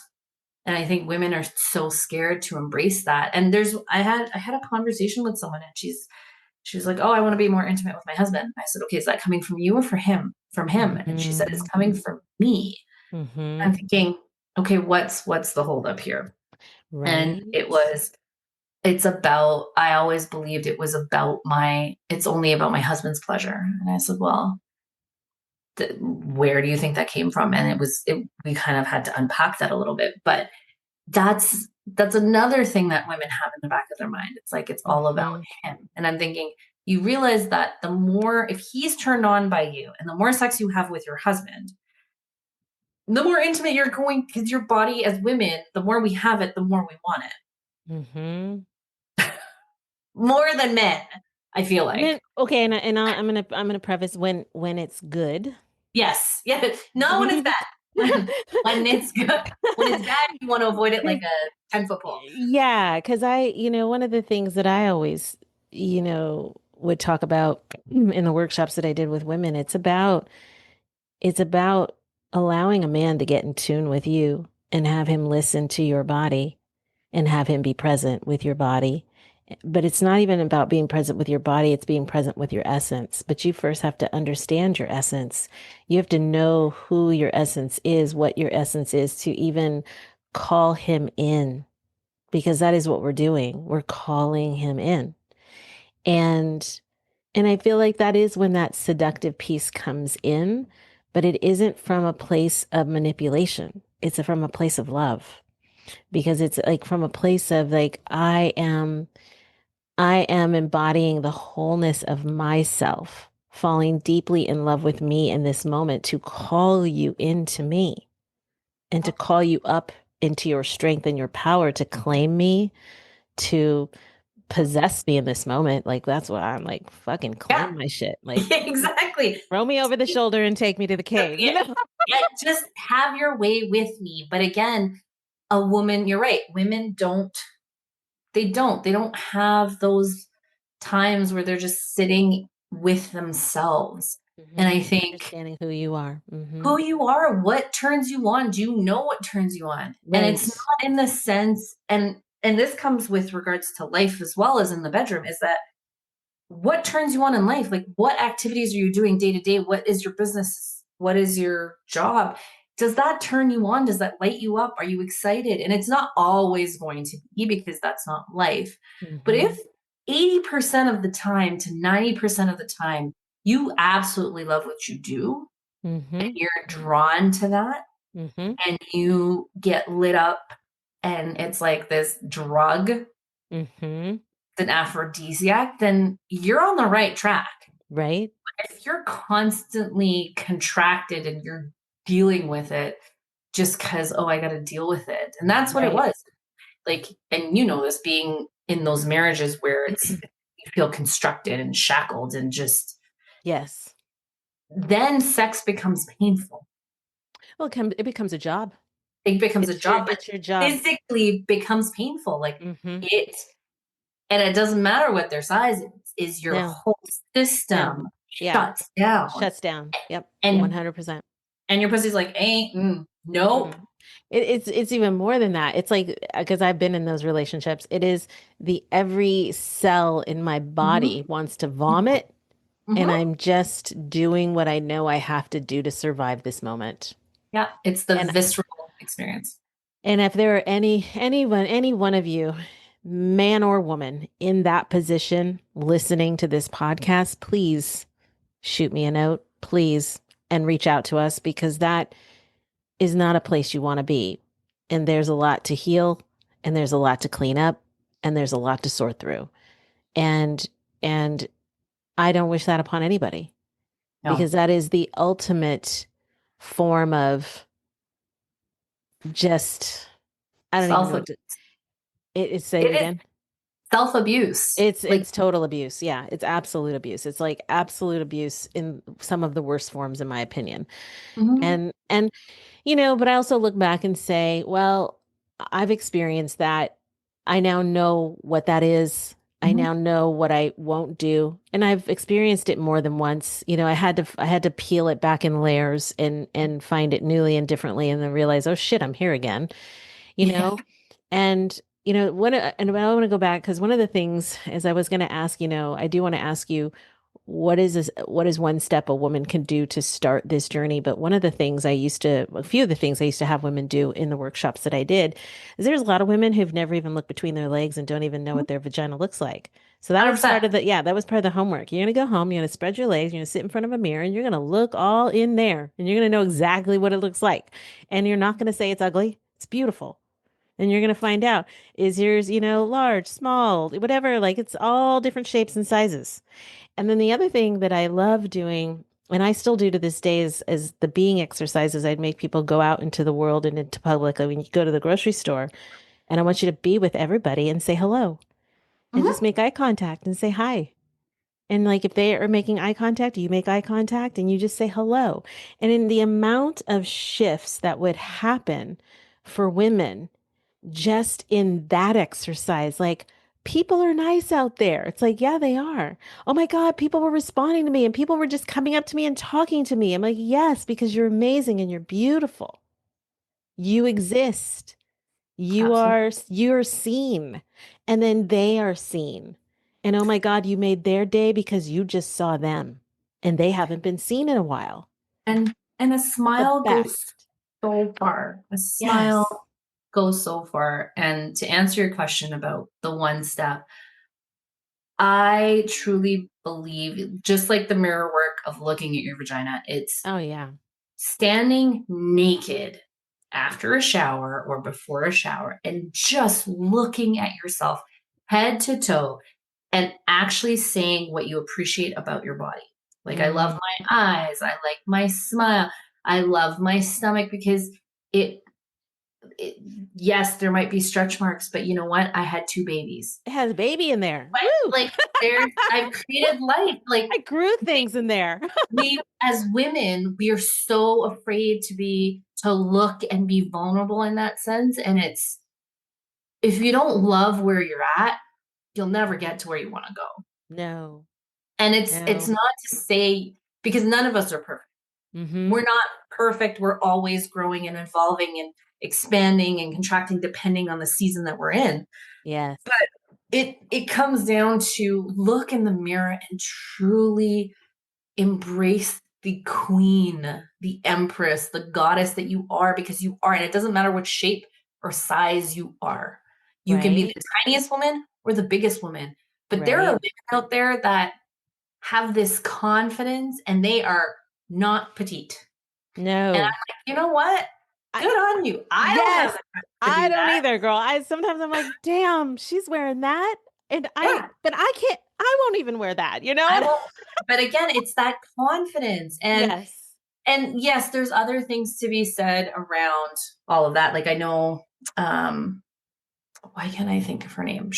And I think women are so scared to embrace that. And I had a conversation with someone, and she's like, "Oh, I want to be more intimate with my husband." I said, "Okay, is that coming from you or for him? From him?" And she Mm-hmm. said, "It's coming from me." Mm-hmm. I'm thinking, okay, what's the holdup here? And Right. it's about, I always believed it's only about my husband's pleasure. And I said, well, where do you think that came from? And we kind of had to unpack that a little bit, but that's another thing that women have in the back of their mind. It's like, it's all about Mm-hmm. him. And I'm thinking, you realize that the more, if he's turned on by you and the more sex you have with your husband, the more intimate you're going, because your body as women, the more we have it, the more we want it. Mm-hmm. More than men, I feel Men, like. okay, I'm gonna preface when it's good. Yes. Yeah. Not when it's bad. When it's good. When it's bad, you want to avoid it like a 10-foot pole. Yeah, because one of the things that I always, would talk about in the workshops that I did with women, it's about allowing a man to get in tune with you and have him listen to your body and have him be present with your body. But it's not even about being present with your body, it's being present with your essence. But you first have to understand your essence. You have to know who your essence is, what your essence is, to even call him in, because that is what we're doing. We're calling him in. And and I feel like that is when that seductive piece comes in, but it isn't from a place of manipulation. It's from a place of love, because it's like from a place of like I am embodying the wholeness of myself, falling deeply in love with me in this moment to call you into me and to call you up into your strength and your power to claim me, to possess me in this moment. Like that's what I'm like, fucking Yeah. claim my shit. Like Exactly. throw me over the shoulder and take me to the cave, Yeah. Yeah. Just have your way with me. But again, a woman, you're right. Women they don't have those times where they're just sitting with themselves. And I think Understanding who you are. who you are, what turns you on, do you know what turns you on? And it's Right. not in the sense, and this comes with regards to life as well as in the bedroom, is that what turns you on in life? Like, what activities are you doing day to day? What is your business? What is your job? Does that turn you on? Does that light you up? Are you excited? And it's not always going to be, because that's not life. But Mm-hmm. if 80% of the time to 90% of the time you absolutely love what you do and Mm-hmm. you're drawn to that Mm-hmm. and you get lit up and it's like this drug, Mm-hmm. an aphrodisiac, then you're on the right track. Right. If you're constantly contracted and you're dealing with it just because, oh, I got to deal with it. And that's what it Right. was. Like, and you know this, being in those marriages where it's, you feel constructed and shackled and just, Yes. then sex becomes painful. Well, it becomes a job. It becomes a It's your job, but it's your job. physically becomes painful. Like Mm-hmm. it, and it doesn't matter what their size is your No. whole No. system Yeah. shuts down. Shuts down. Yep. And 100%. and your pussy's like, ain't nope. Mm. It's even more than that. It's like, because I've been in those relationships. It is the every cell in my Mm-hmm. body wants to vomit, and Mm-hmm. I'm just doing what I know I have to do to survive this moment. Yeah, it's the And visceral experience. and if there are any one of you, man or woman, in that position listening to this podcast, please shoot me a note, please, and reach out to us, because that is not a place you want to be. And there's a lot to heal, and there's a lot to clean up, and there's a lot to sort through. And and I don't wish that upon anybody, No, because that is the ultimate form of just, I don't even self know what to say it it is again. self abuse. Like, It's total abuse. Yeah, it's absolute abuse. It's like absolute abuse in some of the worst forms, in my opinion. mhm, And but I also look back and say, well, I've experienced that. I now know what that is. I mhm, now know what I won't do. And I've experienced it more than once. I had to peel it back in layers and find it newly and differently, and then realize, oh shit, I'm here again. You yeah, know? And and I want to go back, because one of the things is, I was going to ask, I do want to ask you, what is one step a woman can do to start this journey? But a few of the things I used to have women do in the workshops that I did, is there's a lot of women who've never even looked between their legs and don't even know what their vagina looks like. So that was 100%. part of the homework. You're going to go home, you're going to spread your legs, you're going to sit in front of a mirror, and you're going to look all in there, and you're going to know exactly what it looks like. And you're not going to say it's ugly. It's beautiful. And you're going to find out, is yours, large, small, whatever, like it's all different shapes and sizes. And then the other thing that I love doing, and I still do to this day, is the being exercises. I'd make people go out into the world and into public. Like when you go to the grocery store, and I want you to be with everybody and say hello, and just Mhm. make eye contact and say hi. And like if they are making eye contact, you make eye contact and you just say hello. And in the amount of shifts that would happen for women just in that exercise, like people are nice out there. It's like, yeah, they are. Oh my God, people were responding to me and people were just coming up to me and talking to me. I'm like, yes, because you're amazing and you're beautiful. You exist. Absolutely. You're seen. And then they are seen. And oh my God, you made their day because you just saw them and they haven't been seen in a while. And a The smile goes best. so far. A Yes. smile goes so far. And to answer your question about the one step, I truly believe, just like the mirror work of looking at your vagina, it's Oh yeah. standing naked after a shower or before a shower and just looking at yourself head to toe and actually saying what you appreciate about your body. Like, I love Mm, my eyes. I like my smile. I love my stomach because it, it, yes, there might be stretch marks, but you know what? I had two babies. it has a baby in there. But Woo! like, I've created life. Like, I grew things in there. we as women, we are so afraid to look and be vulnerable in that sense. And it's, if you don't love where you're at, you'll never get to where you want to go. No, And it's no. not to say, because none of us are perfect. Mm-hmm. We're not perfect. We're always growing and evolving and expanding and contracting depending on the season that we're in. Yes. It comes down to look in the mirror and truly embrace the queen, the empress, the goddess that you are, because you are. And it doesn't matter what shape or size you are. You can be Right. the tiniest woman or the biggest woman. But there are Right. women out there that have this confidence and they are not petite. And I'm No. like, you know what? I Good on you. I don't have yes. the guts to I do don't that. either, girl. I sometimes I'm like, damn, she's wearing that. And Yeah, but I can't, I won't even wear that, you know? I won't. But again, it's that confidence. Yes. And yes, there's other things to be said around all of that. Like, I know, um, why can't I think of her name?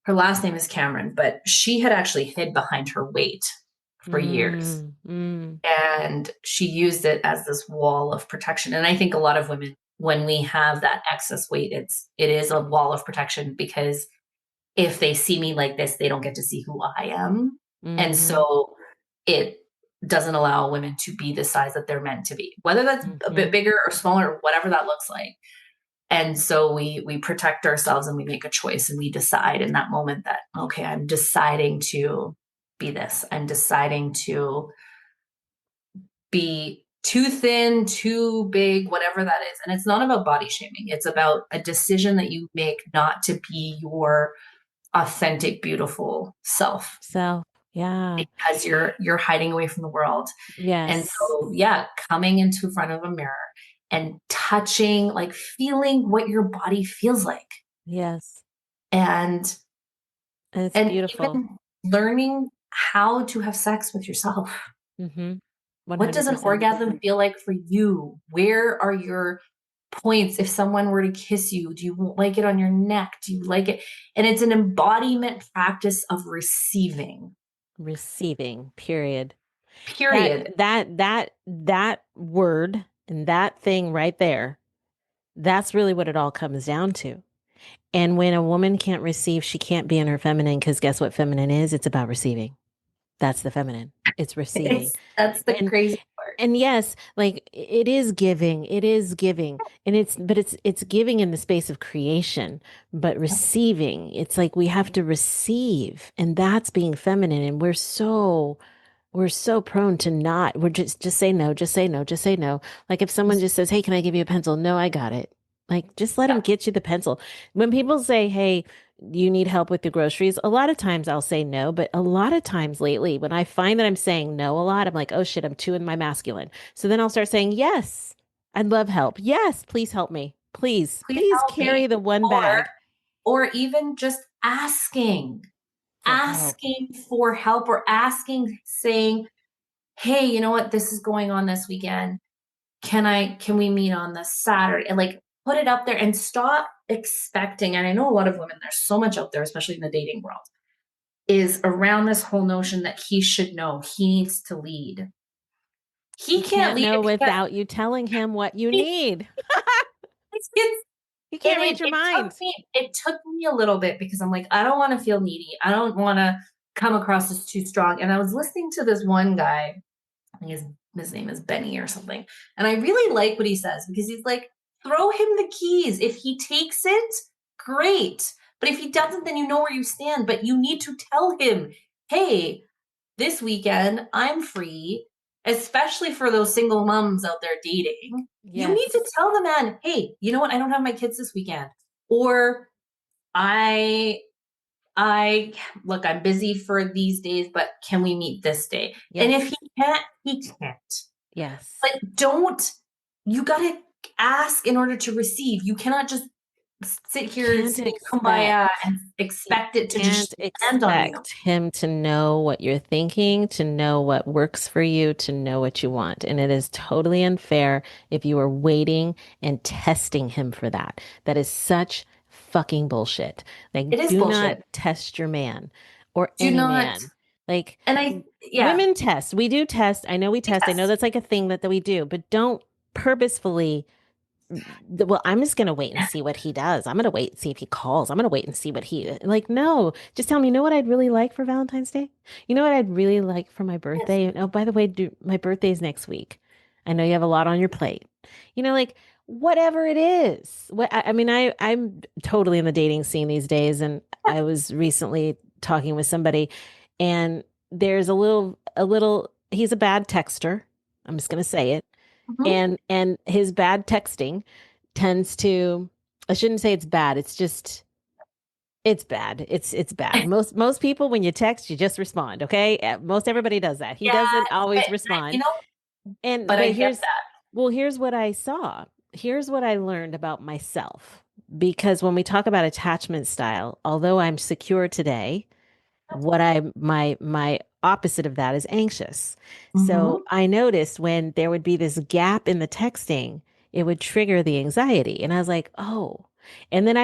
Her last name is Cameron, but she had actually hid behind her weight for years. Mm, mm, And she used it as this wall of protection. And I think a lot of women, when we have that excess weight, it is a wall of protection, because if they see me like this, they don't get to see who I am. And mm-hmm, so it doesn't allow women to be the size that they're meant to be, whether that's a mm-hmm, bit bigger or smaller, whatever that looks like. And so we protect ourselves and we make a choice and we decide in that moment that, okay, I'm deciding to be this. I'm deciding to be too thin, too big, whatever that is. And it's not about body shaming. It's about a decision that you make not to be your authentic, beautiful self, so yeah. because you're hiding away from the world. And Yes. so, yeah, coming into front of a mirror and touching, like feeling what your body feels like. Yes. And And it's and beautiful. even learning how to have sex with yourself. Mm-hmm. What does an 100%. orgasm feel like for you? Where are your points? If someone were to kiss you, do you like it on your neck? Do you like it? And it's an embodiment practice of receiving, Receiving, period. period. That word and that thing right there, that's really what it all comes down to. And when a woman can't receive, she can't be in her feminine because guess what feminine is? It's about receiving. That's the feminine. It's receiving. That's the And crazy part. and yes, like it is giving. It is giving. And it's giving in the space of creation, but receiving. It's like we have to receive, and that's being feminine. And we're so prone to not. We're just say no, just say no, just say no. Like if someone just says, "Hey, can I give you a pencil?" No, I got it. Like just let them Yeah. get you the pencil. When people say, "Hey, you need help with the groceries?" A lot of times I'll say no, but a lot of times lately when I find that I'm saying no a lot, I'm like, "Oh shit, I'm too in my masculine." So then I'll start saying, "Yes, I'd love help. Yes, please help me. Please, Please please help me. carry the one Or bag or even just for help." asking for help, or asking, saying, hey, you know what, this is going on this weekend. Can we meet on this Saturday? And like, put it up there and stop expecting. And I know a lot of women, there's so much out there, especially in the dating world. is around this whole notion that he should know, he needs to lead. He He can't can't lead know if without you telling him what you he, need. it's, He and can't read your mind. it took me a little bit because I'm like, I don't want to feel needy. I don't want to come across as too strong. And I was listening to this one guy, I think his name is Benny or something. And I really like what he says because he's like, throw him the keys. If he takes it, great. But if he doesn't, then you know where you stand. But you need to tell him, hey, this weekend I'm free, especially for those single moms out there dating. You need to Yes. tell the man, hey, you know what? I don't have my kids this weekend. Or I I look, I'm busy for these days, but can we meet this day? And if Yes. he can't, he can't. Yes. But don't, you got to ask in order to receive. You cannot just sit here Can't singing expect. kumbaya and You expect it to can't just land on you. expect him to know what you're thinking, to know what works for you, to know what you want. And it is totally unfair if you are waiting and testing him for that. That is such fucking bullshit. Like, It is do not bullshit. test your man or Do any not, man. Like, and yeah, women test. We do test. I know we we test. I know test. that's like a thing that we do, but don't purposefully well, I'm just gonna wait and see what he does. I'm gonna wait and see if he calls. I'm gonna wait and see what he like. No, just tell me. You know what I'd really like for Valentine's Day? You know what I'd really like for my Yes. birthday? Oh, by the way, my birthday's next week. I know you have a lot on your plate. Like whatever it is. I mean, I'm totally in the dating scene these days, and I was recently talking with somebody, and there's a little. He's a bad texter. I'm just gonna say it Mhm. and his bad texting tends to I shouldn't say it's bad. It's just it's bad. It's bad. Most people when you text, you just respond, okay? Most everybody does that. He Yeah, doesn't always you respond. know, And but I but get here's that. well, here's what I saw. Here's what I learned about myself. Because when we talk about attachment style, although I'm secure today, what I my opposite of that is anxious. So Hmm. I noticed when there would be this gap in the texting, it would trigger the anxiety. And I was like, oh. And then I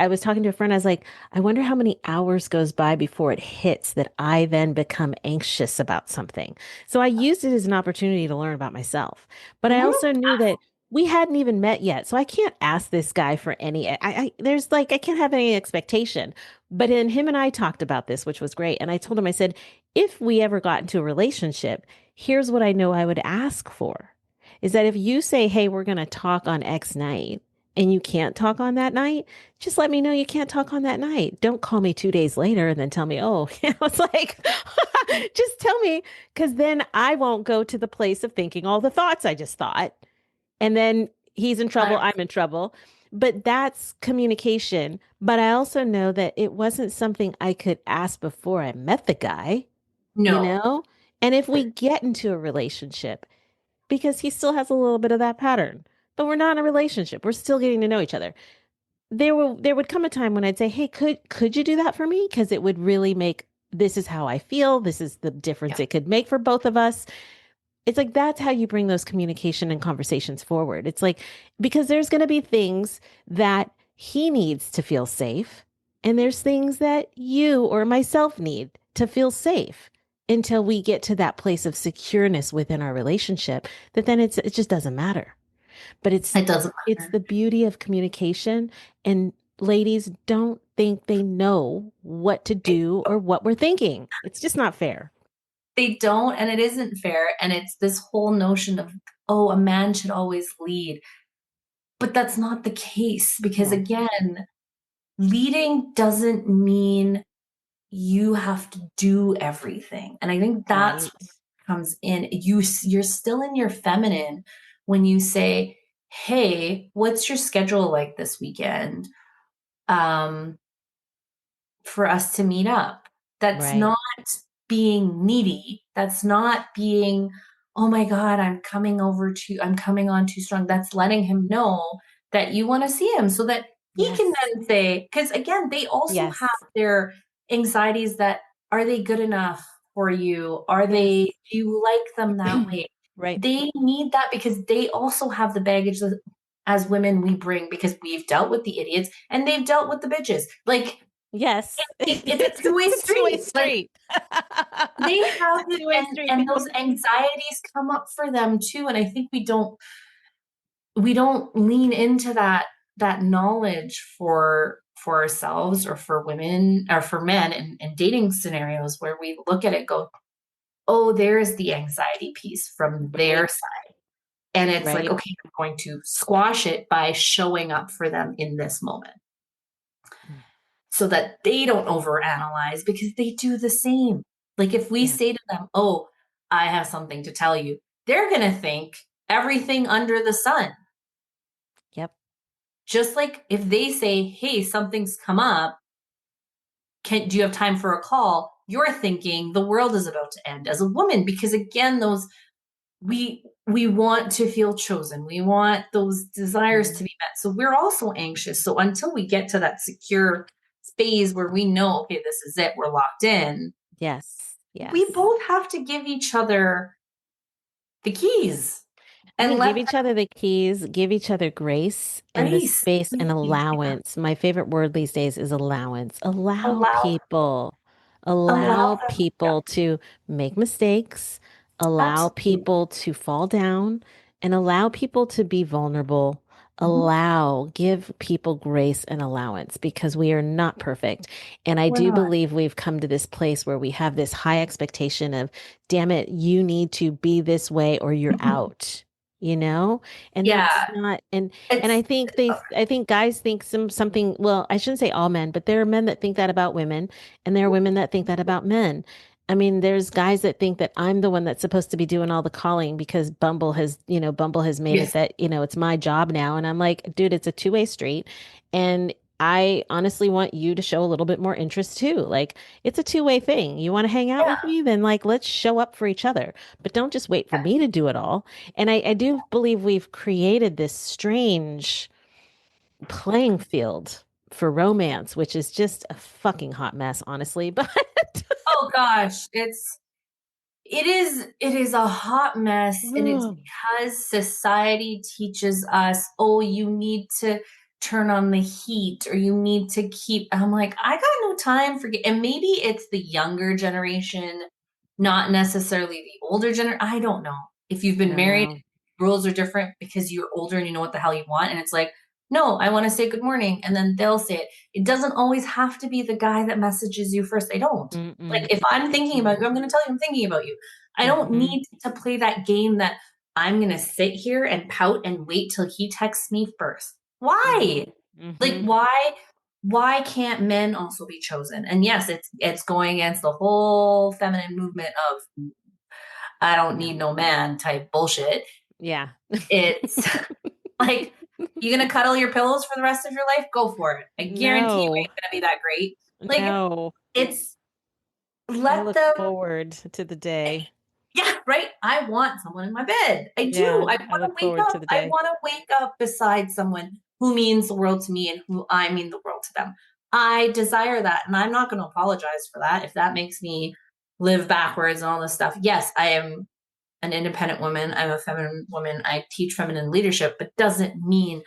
was talking to a friend, I was like, I wonder how many hours goes by before it hits that I then become anxious about something. So I used it as an opportunity to learn about myself. But I Hmm. also knew that we hadn't even met yet. So I can't ask this guy for any there's like I can't have any expectation. But then him and I talked about this, which was great. And I told him, I said, if we ever got into a relationship, here's what I know I would ask for is that if you say, hey, we're going to talk on X night and you can't talk on that night, just let me know you can't talk on that night. Don't call me 2 days later and then tell me, oh, it's like, just tell me, because then I won't go to the place of thinking all the thoughts I just thought. And then he's in trouble, I'm in trouble. But that's communication. But I also know that it wasn't something I could ask before I met the guy, you No, know? And if we get into a relationship, because he still has a little bit of that pattern, but we're not in a relationship, we're still getting to know each other. There would come a time when I'd say, "Hey, could you do that for me? Because it would really make this is how I feel. This is the difference yeah, it could make for both of us." It's like that's how you bring those communication and conversations forward. It's like because there's going to be things that he needs to feel safe, and there's things that you or myself need to feel safe until we get to that place of secureness within our relationship that then it just doesn't matter. But it doesn't it's matter. the beauty of communication and ladies don't think they know what to do or what we're thinking. It's just not fair. They don't, and it isn't fair. And it's this whole notion of, oh, a man should always lead. But that's not the case because, No. again, leading doesn't mean you have to do everything. And I think that's Right. what comes in. You're still in your feminine when you say, hey, what's your schedule like this weekend? Um, for us to meet up. That's Right. not being needy. That's not being, oh my God, I'm coming on too strong. That's letting him know that you want to see him so that he can Yes. then say, because again, they also have Yes. their anxieties that are they good enough for you? Yes. Do you like them that way? Right. They need that because they also have the baggage as women we bring because we've dealt with the idiots and they've dealt with the bitches. Like Yes. It's a two-way It's a two-way street. Like street. they It's have a it, two-way street. and those anxieties come up for them too. And I think we don't lean into that knowledge for ourselves or for women or for men in dating scenarios where we look at it, go, oh, there's the anxiety piece from their Right. side. And it's like, Right. okay, I'm going to squash it by showing up for them in this moment so that they don't overanalyze because they do the same. Like if we Yeah. say to them, oh, I have something to tell you, they're going to think everything under the sun. Yep. Just like if they say, hey, something's come up, do you have time for a call? You're thinking the world is about to end as a woman because again, those we want to feel chosen. We want those desires to Mhm. be met. So we're also anxious. So until we get to that secure phase where we know, okay, this is it, we're locked in, Yes. we Yes. both have to give each other the keys and Yeah, let give them each other the keys, give each other grace and the race. space and Yeah. allowance. My favorite word these days is allowance. Allow Allow them. Yeah, people to make mistakes, allow absolutely. people to fall down, and allow people to be vulnerable. Mhm. Give people grace and allowance because we are not perfect. And I We're do not. believe we've come to this place where we have this high expectation of, damn it, you need to be this way or you're out, you know? And that's Yeah, not, and it's I think guys think something, well, I shouldn't say all men, but there are men that think that about women and there are women that think that about men. I mean, there's guys that think that I'm the one that's supposed to be doing all the calling because Bumble has made it yes. that, it's my job now. And I'm like, dude, it's a two-way street. And I honestly want you to show a little bit more interest too. Like, it's a two-way thing. You want to hang out Yeah. with me? Then, like, let's show up for each other. But don't just wait for me to do it all. And I do believe we've created this strange playing field for romance, which is just a fucking hot mess, honestly. But Oh gosh, it is a hot mess, and it's Ugh. because society teaches us, oh, you need to turn on the heat or you need to keep. I'm like, I got no time for and maybe it's the younger generation, not necessarily the older generation. I don't know. If you've I been don't married, know. rules are different because you're older and you know what the hell you want. And it's like, no, I want to say good morning. And then they'll say it. It doesn't always have to be the guy that messages you first. They don't. Like Mm-mm, if I'm thinking mm-mm, about you, I'm going to tell you I'm thinking about you. I don't mm-hmm, need to play that game that I'm going to sit here and pout and wait till he texts me first. mm-hmm, Why? Like mm-hmm. why can't men also be chosen? And yes, it's going against the whole feminine movement of I don't Yeah. need no man type bullshit. Yeah. It's like you gonna cuddle your pillows for the rest of your life? Go for it. I guarantee you No, ain't gonna be that great. Like no. it's I let look them forward to the day. yeah, right. I want someone in my bed. I do. Yeah, I I want to look wake forward to up. the I day. want to wake up beside someone who means the world to me and who I mean the world to them. I desire that. And I'm not going to apologize for that. If that makes me live backwards and all this stuff. Yes, I am an independent woman. I'm a feminine woman. I teach feminine leadership, but doesn't mean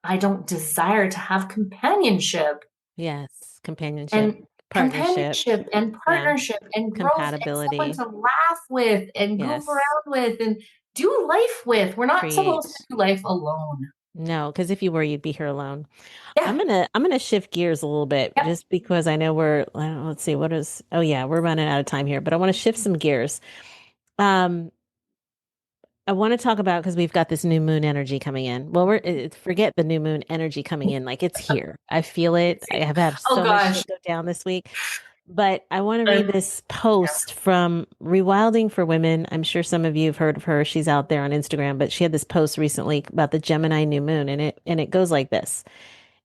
I don't desire to have companionship Yes, companionship, and partnership. Yeah, partnership and growth and someone compatibility. to laugh with and goof Yes, around with and do life with. We're not supposed to create. do life alone. No, because if you were, you'd be here alone. Yeah. I'm gonna shift gears a little bit Yep. just because I know let's see, oh yeah, we're running out of time here, but I want to shift some gears. Um, I want to talk about because we've got this new moon energy coming in. Well, forget the new moon energy coming in, like it's here. I feel it. I have had Oh so much gosh. shit go down this week. But I want to read Um, this yeah. post from Rewilding for Women. I'm sure some of you have heard of her. She's out there on Instagram, but she had this post recently about the Gemini new moon, and it goes like this.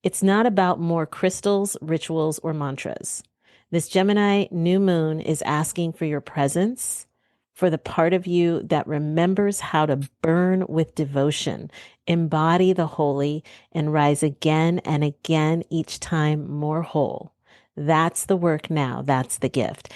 It's not about more crystals, rituals, or mantras. This Gemini new moon is asking for your presence, for the part of you that remembers how to burn with devotion, embody the holy, and rise again and again, each time more whole. That's the work now. That's the gift.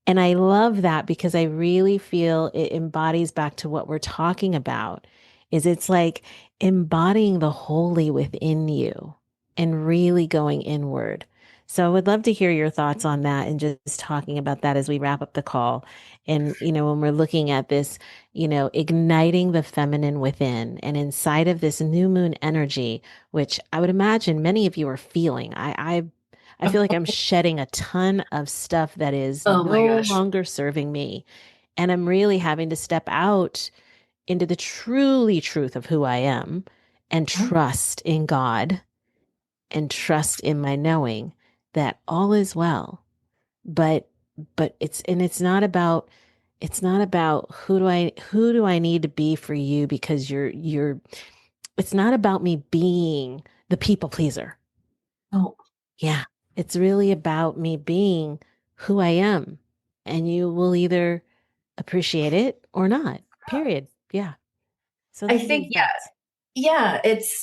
And I love that because I really feel it embodies back to what we're talking about is it's like embodying the holy within you and really going inward. So I would love to hear your thoughts on that and just talking about that as we wrap up the call. And, when we're looking at this, igniting the feminine within and inside of this new moon energy, which I would imagine many of you are feeling. I feel like I'm shedding a ton of stuff that is Oh my no gosh. longer serving me. And I'm really having to step out into the truly truth of who I am and trust in God and trust in my knowing that all is well. But it's not about who do I need to be for you, because you're it's not about me being the people pleaser. Oh, Yeah. It's really about me being who I am. And you will either appreciate it or not. Period. Yeah. So I those are think, your yeah, thoughts. yeah,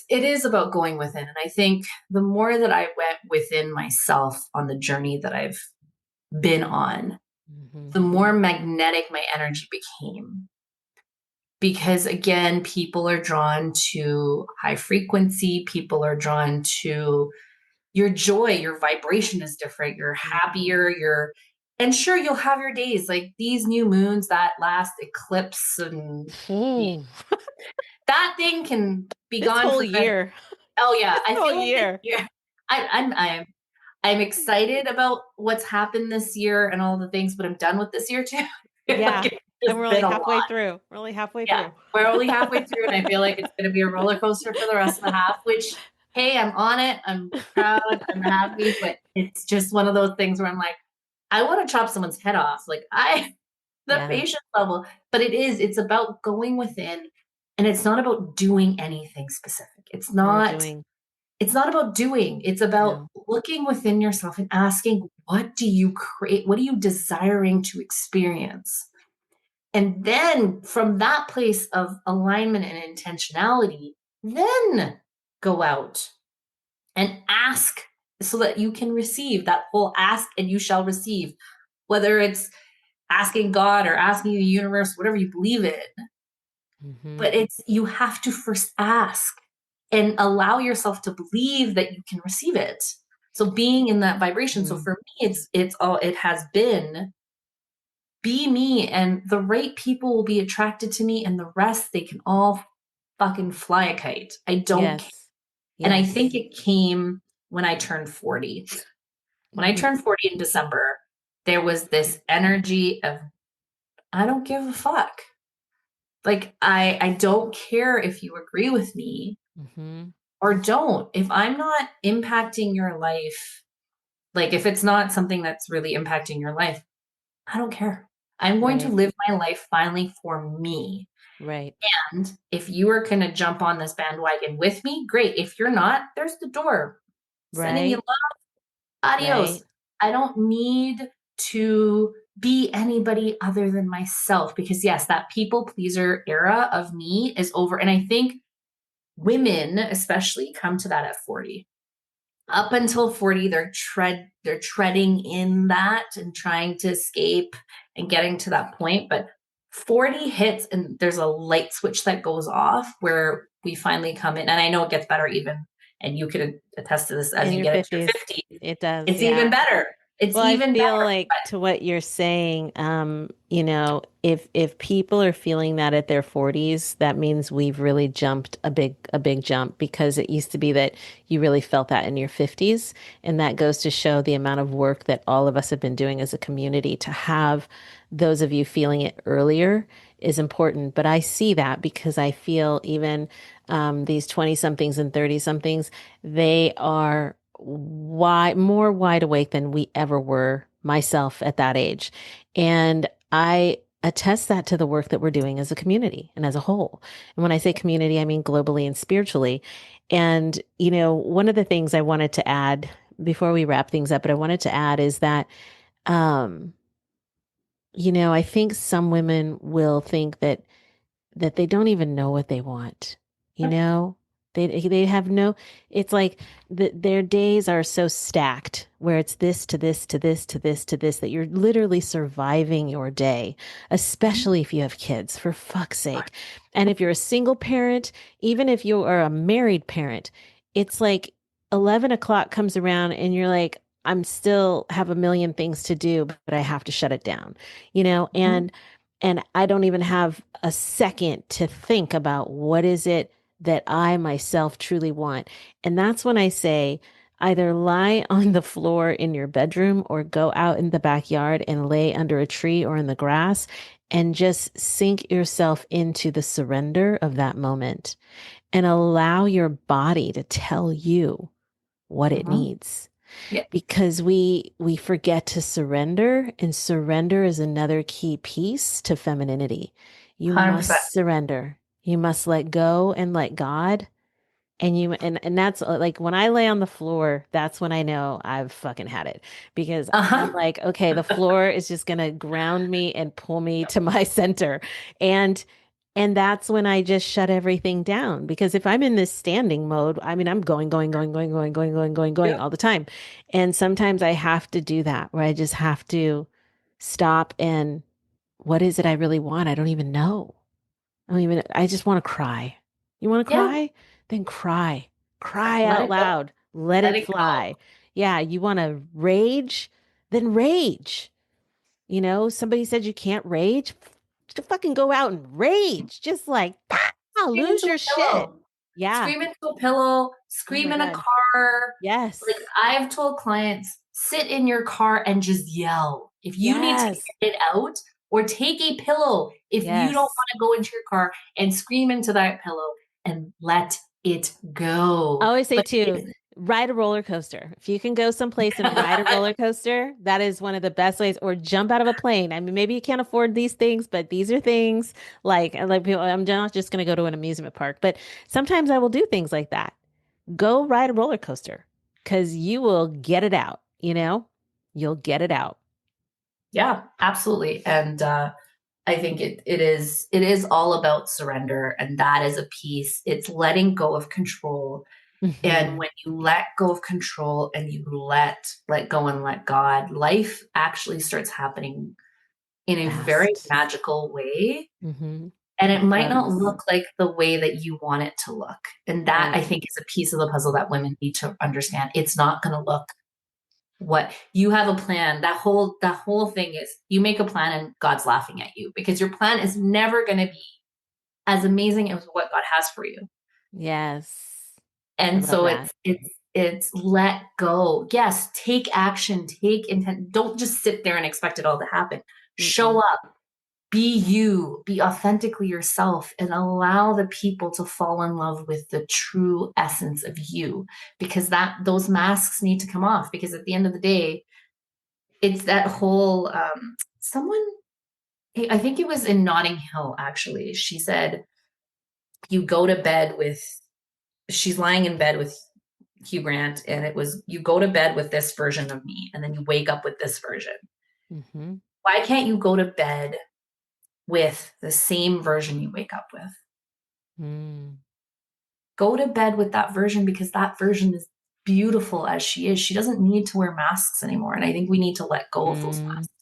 it is about going within. And I think the more that I went within myself on the journey that I've been on, Hmm. the more magnetic my energy became. Because again, people are drawn to high frequency, people are drawn to your joy, your vibration is different, you're happier, and sure, you'll have your days like these new moons, that last eclipse, and Ooh, that thing can be this gone whole for good. year. Oh yeah, This I whole feel like this year. year. I'm excited about what's happened this year and all the things, but I'm done with this year too. I feel like Yeah. it's And we're just only been a halfway lot. through. We're only halfway Yeah, through. we're only halfway through, and I feel like it's going to be a roller coaster for the rest of the half. Which, hey, I'm on it. I'm proud. I'm happy, but it's just one of those things where I'm like, I want to chop someone's head off. Like the Yeah. patience level. But it's about going within, and it's not about doing anything specific. It's Or not. doing. It's not about doing. It's about No. looking within yourself and asking, what do you create? What are you desiring to experience? And then from that place of alignment and intentionality, then go out and ask so that you can receive that whole ask and you shall receive, whether it's asking God or asking the universe, whatever you believe in. Hmm. But you have to first ask and allow yourself to believe that you can receive it. So being in that vibration. So Hmm. for me, it's all it has been, be me, and the right people will be attracted to me, and the rest, they can all fucking fly a kite. I don't care. Yes. And I think Yes. it came when I turned 40. When I Hmm. turned 40 in December, there was this energy of, I don't give a fuck. Like I don't care if you agree with me Hmm. or don't. If I'm not impacting your life, like if it's not something that's really impacting your life, I don't care. I'm going to Right. live my life finally for me. Right. And if you are going to jump on this bandwagon with me, great. If you're not, there's the door. Sending you Right. love. Adios. Right. I don't need to be anybody other than myself because, yes, that people pleaser era of me is over. And I think women, especially, come to that at 40. Up until 40, they're treading in that and trying to escape and getting to that point. But 40 hits and there's a light switch that goes off where we finally come in. And I know it gets better even, and you could attest to this as In you your get into your 50s. 50s. It does. It's Yeah. even better. It's Well, I even feel better. like to what you're saying, if people are feeling that at their 40s, that means we've really jumped a big jump, because it used to be that you really felt that in your 50s, and that goes to show the amount of work that all of us have been doing as a community. To have those of you feeling it earlier is important. But I see that because I feel even these 20 somethings and 30 somethings, they are more wide awake than we ever were, myself at that age. And I attest that to the work that we're doing as a community and as a whole. And when I say community, I mean globally and spiritually. And, one of the things I wanted to add before we wrap things up, but I wanted to add is that, um, I think some women will think that they don't even know what they want. You know, they have no. It's like their days are so stacked, where it's this to this to this to this to this, that you're literally surviving your day, especially if you have kids, for fuck's sake. And if you're a single parent, even if you are a married parent, it's like 11 o'clock comes around and you're like, I'm still have a million things to do, but I have to shut it down, Mhm. and I don't even have a second to think about what is it that I myself truly want. And that's when I say either lie on the floor in your bedroom or go out in the backyard and lay under a tree or in the grass and just sink yourself into the surrender of that moment and allow your body to tell you what it Mhm. needs, Yeah, because we forget to surrender, and surrender is another key piece to femininity. You 100%. must surrender, you must let go and let God. And that's like when I lay on the floor, that's when I know I've fucking had it, because I'm Uh-huh. like, okay, the floor is just gonna ground me and pull me to my center. And and that's when I just shut everything down, because if I'm in this standing mode, I mean, I'm going Yep. all the time. And sometimes I have to do that where I just have to stop and what is it I really want? I don't even know. I just want to cry. You want to Yeah. cry? Then cry. Cry Let out it go. loud. Let Let it it go. fly. Yeah. You want to rage? Then rage. Somebody said you can't rage. Just fucking go out and rage. Just like, Scream lose into your a shit. pillow. Yeah. Scream into a pillow. Oh Scream my in a God. car. Like Yes. I've told clients, sit in your car and just yell. If you need to Yes. get it out, or take a pillow if you don't Yes. want to go into your car and scream into that pillow and let it I go. always say But too, ride a roller coaster. If you can go someplace and ride a roller coaster, that is one of the best ways. Or jump out of a plane. I mean, maybe you can't afford these things, but these are things like people. I'm not just going to go to an amusement park, but sometimes I will do things like that. Go ride a roller coaster because you will get it out. You'll get it out. yeah, absolutely. And I think it is all about surrender, and that is a piece. It's letting go of control. And Hmm. when you let go of control and you let go and let God, life actually starts happening in a very Fast. magical way. Hmm. And it It might not does. look like the way that you want it to look. And that Right. I think is a piece of the puzzle that women need to understand. It's not going to look what you have a plan. That whole thing is you make a plan and God's laughing at you because your plan is never going to be as amazing as what God has for you. Yes. I And love so that. it's let go. Yes, take action, take intent. Don't just sit there and expect it all to happen. Show Mm-mm. up, be you, be authentically yourself, and allow the people to fall in love with the true essence of you, because that those masks need to come off, because at the end of the day, it's that whole someone, I think it was in Notting Hill actually, she said you go to bed with, she's lying in bed with Hugh Grant, and it was you go to bed with this version of me and then you wake up with this version. Hmm. Why can't you go to bed with the same version you wake up with? Mm. Go to bed with that version, because that version is beautiful as she is. She doesn't need to wear masks anymore. And I think we need to let go of those Mm. masks,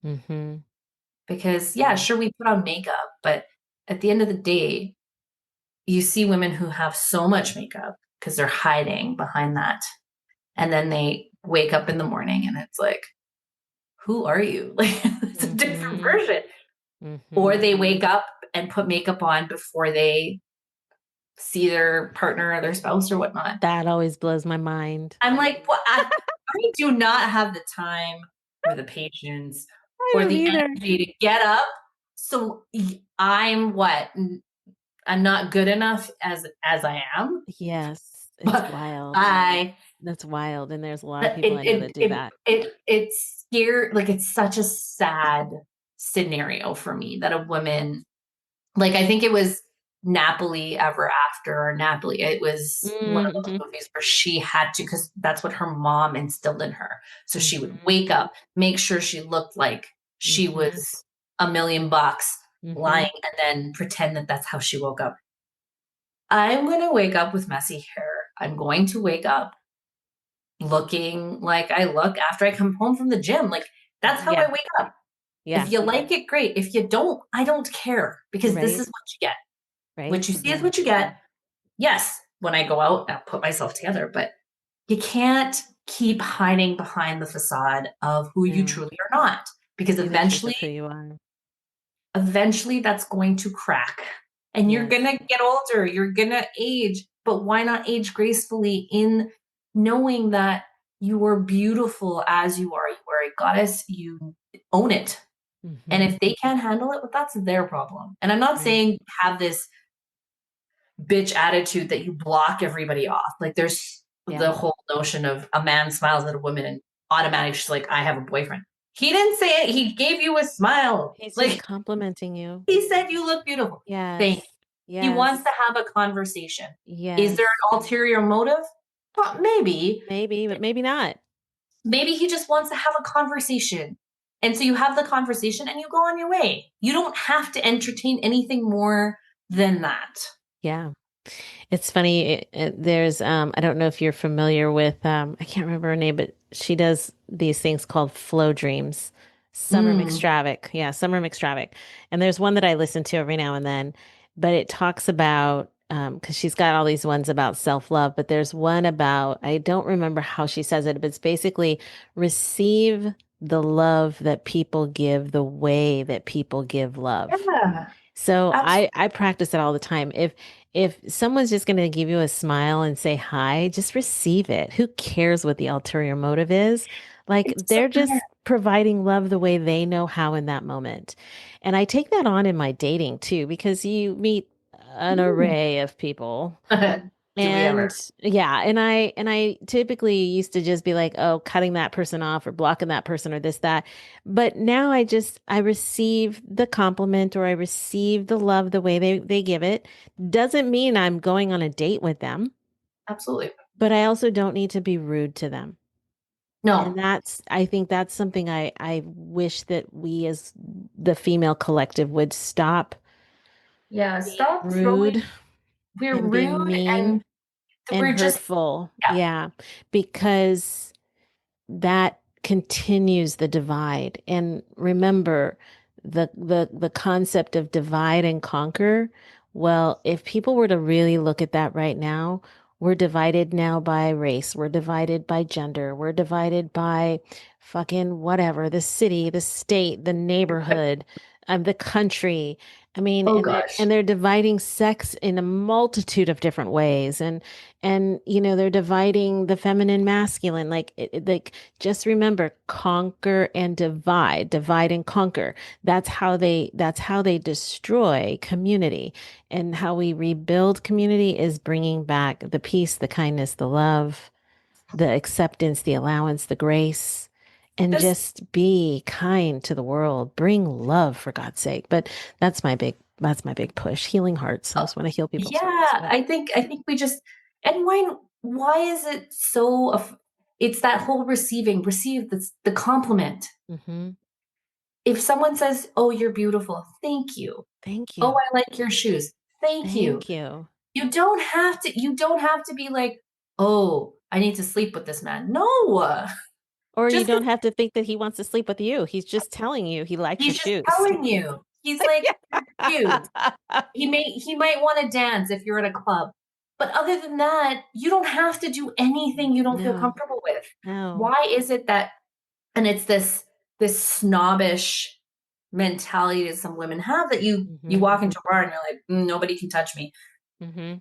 Hmm. because, yeah, Yeah. sure, we put on makeup, but at the end of the day, you see women who have so much makeup because they're hiding behind that. And then they wake up in the morning and it's like, who are you? Like, it's a different Hmm. version. Or Hmm. they wake up and put makeup on before they see their partner or their spouse or whatnot. That always blows my mind. I'm like, what? I do not have the time or the patience I or don't the either. energy to get up. So I'm what? I'm not good enough as I am. Yes, it's But wild. I That's wild. And there's a lot of it people I know that it do it that. it's scary. Like, it's such a sad scenario for me that a woman, like, I think it was Napoli Ever After, or Napoli. It was one of those Hmm. movies where she had to, because that's what her mom instilled in her. So she would Hmm. wake up, make sure she looked like she Hmm. was $1 million, Hmm. lying, and then pretend that that's how she woke up. I'm going to wake up with messy hair. I'm going to wake up looking like I look after I come home from the gym. Like, that's how Yeah. I wake up. If Yeah. you like it, great. If you don't, I don't care, because this Right. is what you get. Right. What you see is what you get. Yes, when I go out, I'll put myself together, but you can't. keep hiding behind the facade of who you No. truly are not. Because Be the truth eventually, of who you are. eventually that's going to crack. And you're Yes. going to get older, you're going to age, but why not age gracefully in knowing that you are beautiful as you are? You are a goddess, you own it. And Mm-hmm. if they can't handle it, well, that's their problem. And I'm not Right. saying have this bitch attitude that you block everybody off. Like there's Yeah. the whole notion of a man smiles at a woman and automatically she's like, I have a boyfriend. He didn't say it. He gave you a smile. He's just Like complimenting you. he said you look beautiful. Thank you. Yes. He wants Yes. to have a conversation. Is there Yes. an ulterior motive? Well, maybe. Maybe, but maybe not. Maybe he just wants to have a conversation. And so you have the conversation and you go on your way. You don't have to entertain anything more than that. Yeah. It's funny. There's, I don't know if you're familiar with, I can't remember her name, but she does these things called flow dreams. Summer Mm, McStravick. Yeah, Summer McStravick. And there's one that I listen to every now and then, but it talks about, because she's got all these ones about self-love, but there's one about, I don't remember how she says it, but it's basically receive the love that people give the way that people give love. yeah, So absolutely. I practice it all the time. If someone's just going to give you a smile and say hi, just receive it. Who cares what the ulterior motive is? Like It they're doesn't just providing love the way they know how in that moment. And I take that on in my dating too, because you meet an array of people. matter. Do we And ever? yeah, and I typically used to just be like, oh, cutting that person off or blocking that person or this, that. But now I receive the compliment or I receive the love the way they give it. Doesn't mean I'm going on a date with them, Absolutely. but I also don't need to be rude to them. And No. that's I think that's something I wish that we as the female collective would stop Yeah. being Stop throwing. rude We're and being rude mean and and we're just, hurtful. yeah. Yeah, because that continues the divide. And remember the concept of divide and conquer. Well, if people were to really look at that right now, we're divided now by race, we're divided by gender, we're divided by fucking whatever, the city, the state, the neighborhood, the country. I mean, Oh and gosh. they're dividing sex in a multitude of different ways. And you know they're dividing the feminine masculine like just remember conquer and divide and conquer. That's how they destroy community. And how we rebuild community is bringing back the peace, the kindness, the love, the acceptance, the allowance, the grace, and Just just be kind to the world. Bring love, for God's sake. But that's my big push. Healing hearts. I just want to heal people's hearts. yeah, But I think we just, and why is it so it's that whole receive the compliment. hmm If someone says, "Oh, you're beautiful." Thank you. thank "Oh, you. I like your shoes." Thank you. Thank you. You don't have to be like, "Oh, I need to sleep with this man." No. Or you Just don't because have to think that he wants to sleep with you. He's just telling you he likes your he's just shoes. telling you. He's like, "You're cute." He might want to dance if you're at a club. But other than that, you don't have to do anything you don't feel No, comfortable with. no. Why is it that, and it's this snobbish mentality that some women have, that you hmm walk into a bar and you're like, nobody can touch me." hmm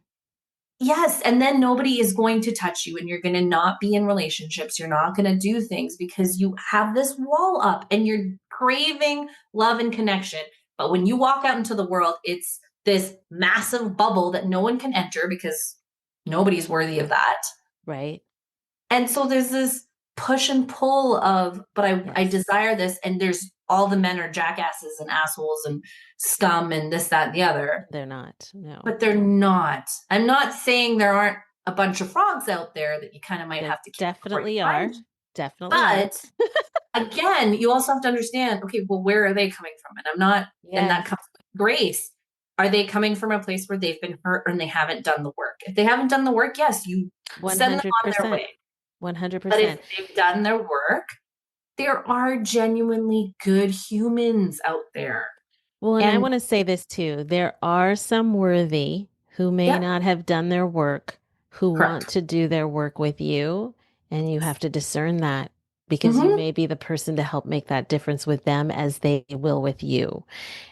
Yes, and then nobody is going to touch you and you're going to not be in relationships. You're not going to do things because you have this wall up and you're craving love and connection. But when you walk out into the world, it's this massive bubble that no one can enter because nobody's worthy of that. Right. And so there's this push and pull of, but I Yes. desire this, and there's all the men are jackasses and assholes and scum and this, that, and the other, They're not. No. but they're not. I'm not saying there aren't a bunch of frogs out there that you kind of might There have to kill before you definitely find. are. Definitely are. But again, you also have to understand, okay, well, where are they coming from? And I'm not, and that Yes. comes with grace. Are they coming from a place where they've been hurt and they haven't done the work? If they haven't done the work, yes, you send them on their 100%. way. But if 100%. they've done their work, there are genuinely good humans out there. Well, and I And want to say this too. There are some worthy who may yeah, not have done their work, who want correct. to do their work with you. And you have to discern that because you Hmm. may be the person to help make that difference with them as they will with you.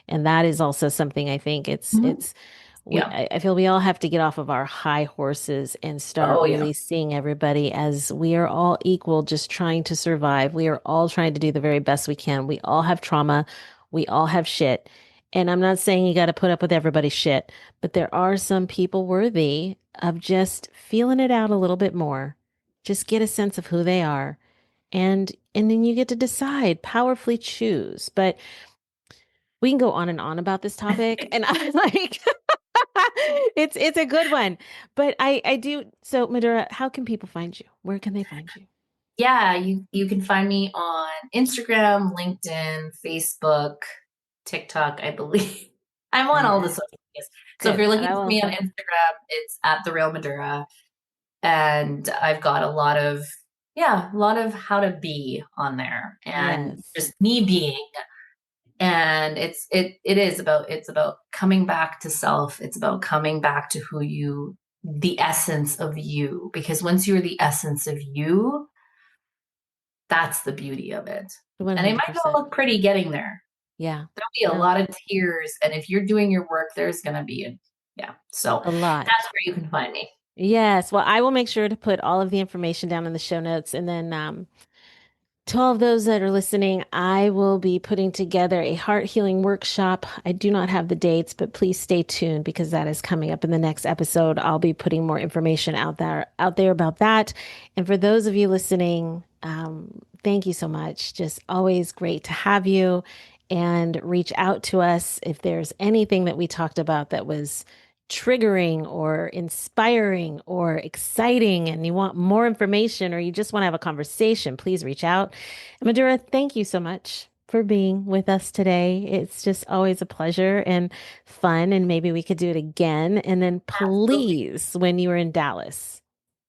And that is also something I think Hmm. it's we Yeah. I feel we all have to get off of our high horses and start Oh, yeah. really seeing everybody as we are all equal, just trying to survive. We are all trying to do the very best we can. We all have trauma. We all have shit. And I'm not saying you got to put up with everybody's shit, but there are some people worthy of just feeling it out a little bit more. Just get a sense of who they are. And then you get to decide, powerfully choose. But we can go on and on about this topic. And I'm like, it's a good one. But I do. So Madura, how can people find you? Where can they find you? Yeah, you can find me on Instagram, LinkedIn, Facebook, TikTok, I believe. I'm on All all the right. social medias. So if Good. you're And looking I for will. me on Instagram, it's at the real Madura. And I've got a lot of, yeah, a lot of how to be on there and Yes. just me being. And it's about coming back to self. It's about coming back to the essence of you. Because once you're the essence of you, that's the beauty of it. And it might not 100%. look pretty getting there. Yeah. There'll be a No, lot of tears. And if you're doing your work, there's going to be yeah. So a lot. that's where you can find me. Yes. Well, I will make sure to put all of the information down in the show notes. And then to all of those that are listening, I will be putting together a heart healing workshop. I do not have the dates, but please stay tuned because that is coming up in the next episode. I'll be putting more information out there about that. And for those of you listening, thank you so much. Just always great to have you and reach out to us if there's anything that we talked about that was triggering or inspiring or exciting and you want more information or you just want to have a conversation, please reach out. And Madura, thank you so much for being with us today. It's just always a pleasure and fun. And maybe we could do it again. And then Absolutely. please, when you are in Dallas,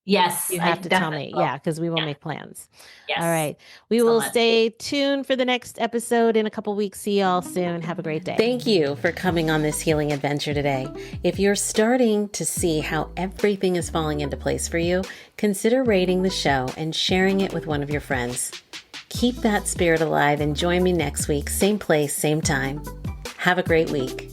Yes, you I have to tell definitely me. will. Yeah, because we will Yeah. make plans. All Yes. right. We So will much. stay tuned for the next episode in a couple weeks. See y'all soon. Have a great day. Thank you for coming on this healing adventure today. If you're starting to see how everything is falling into place for you, consider rating the show and sharing it with one of your friends. Keep that spirit alive and join me next week, same place, same time. Have a great week.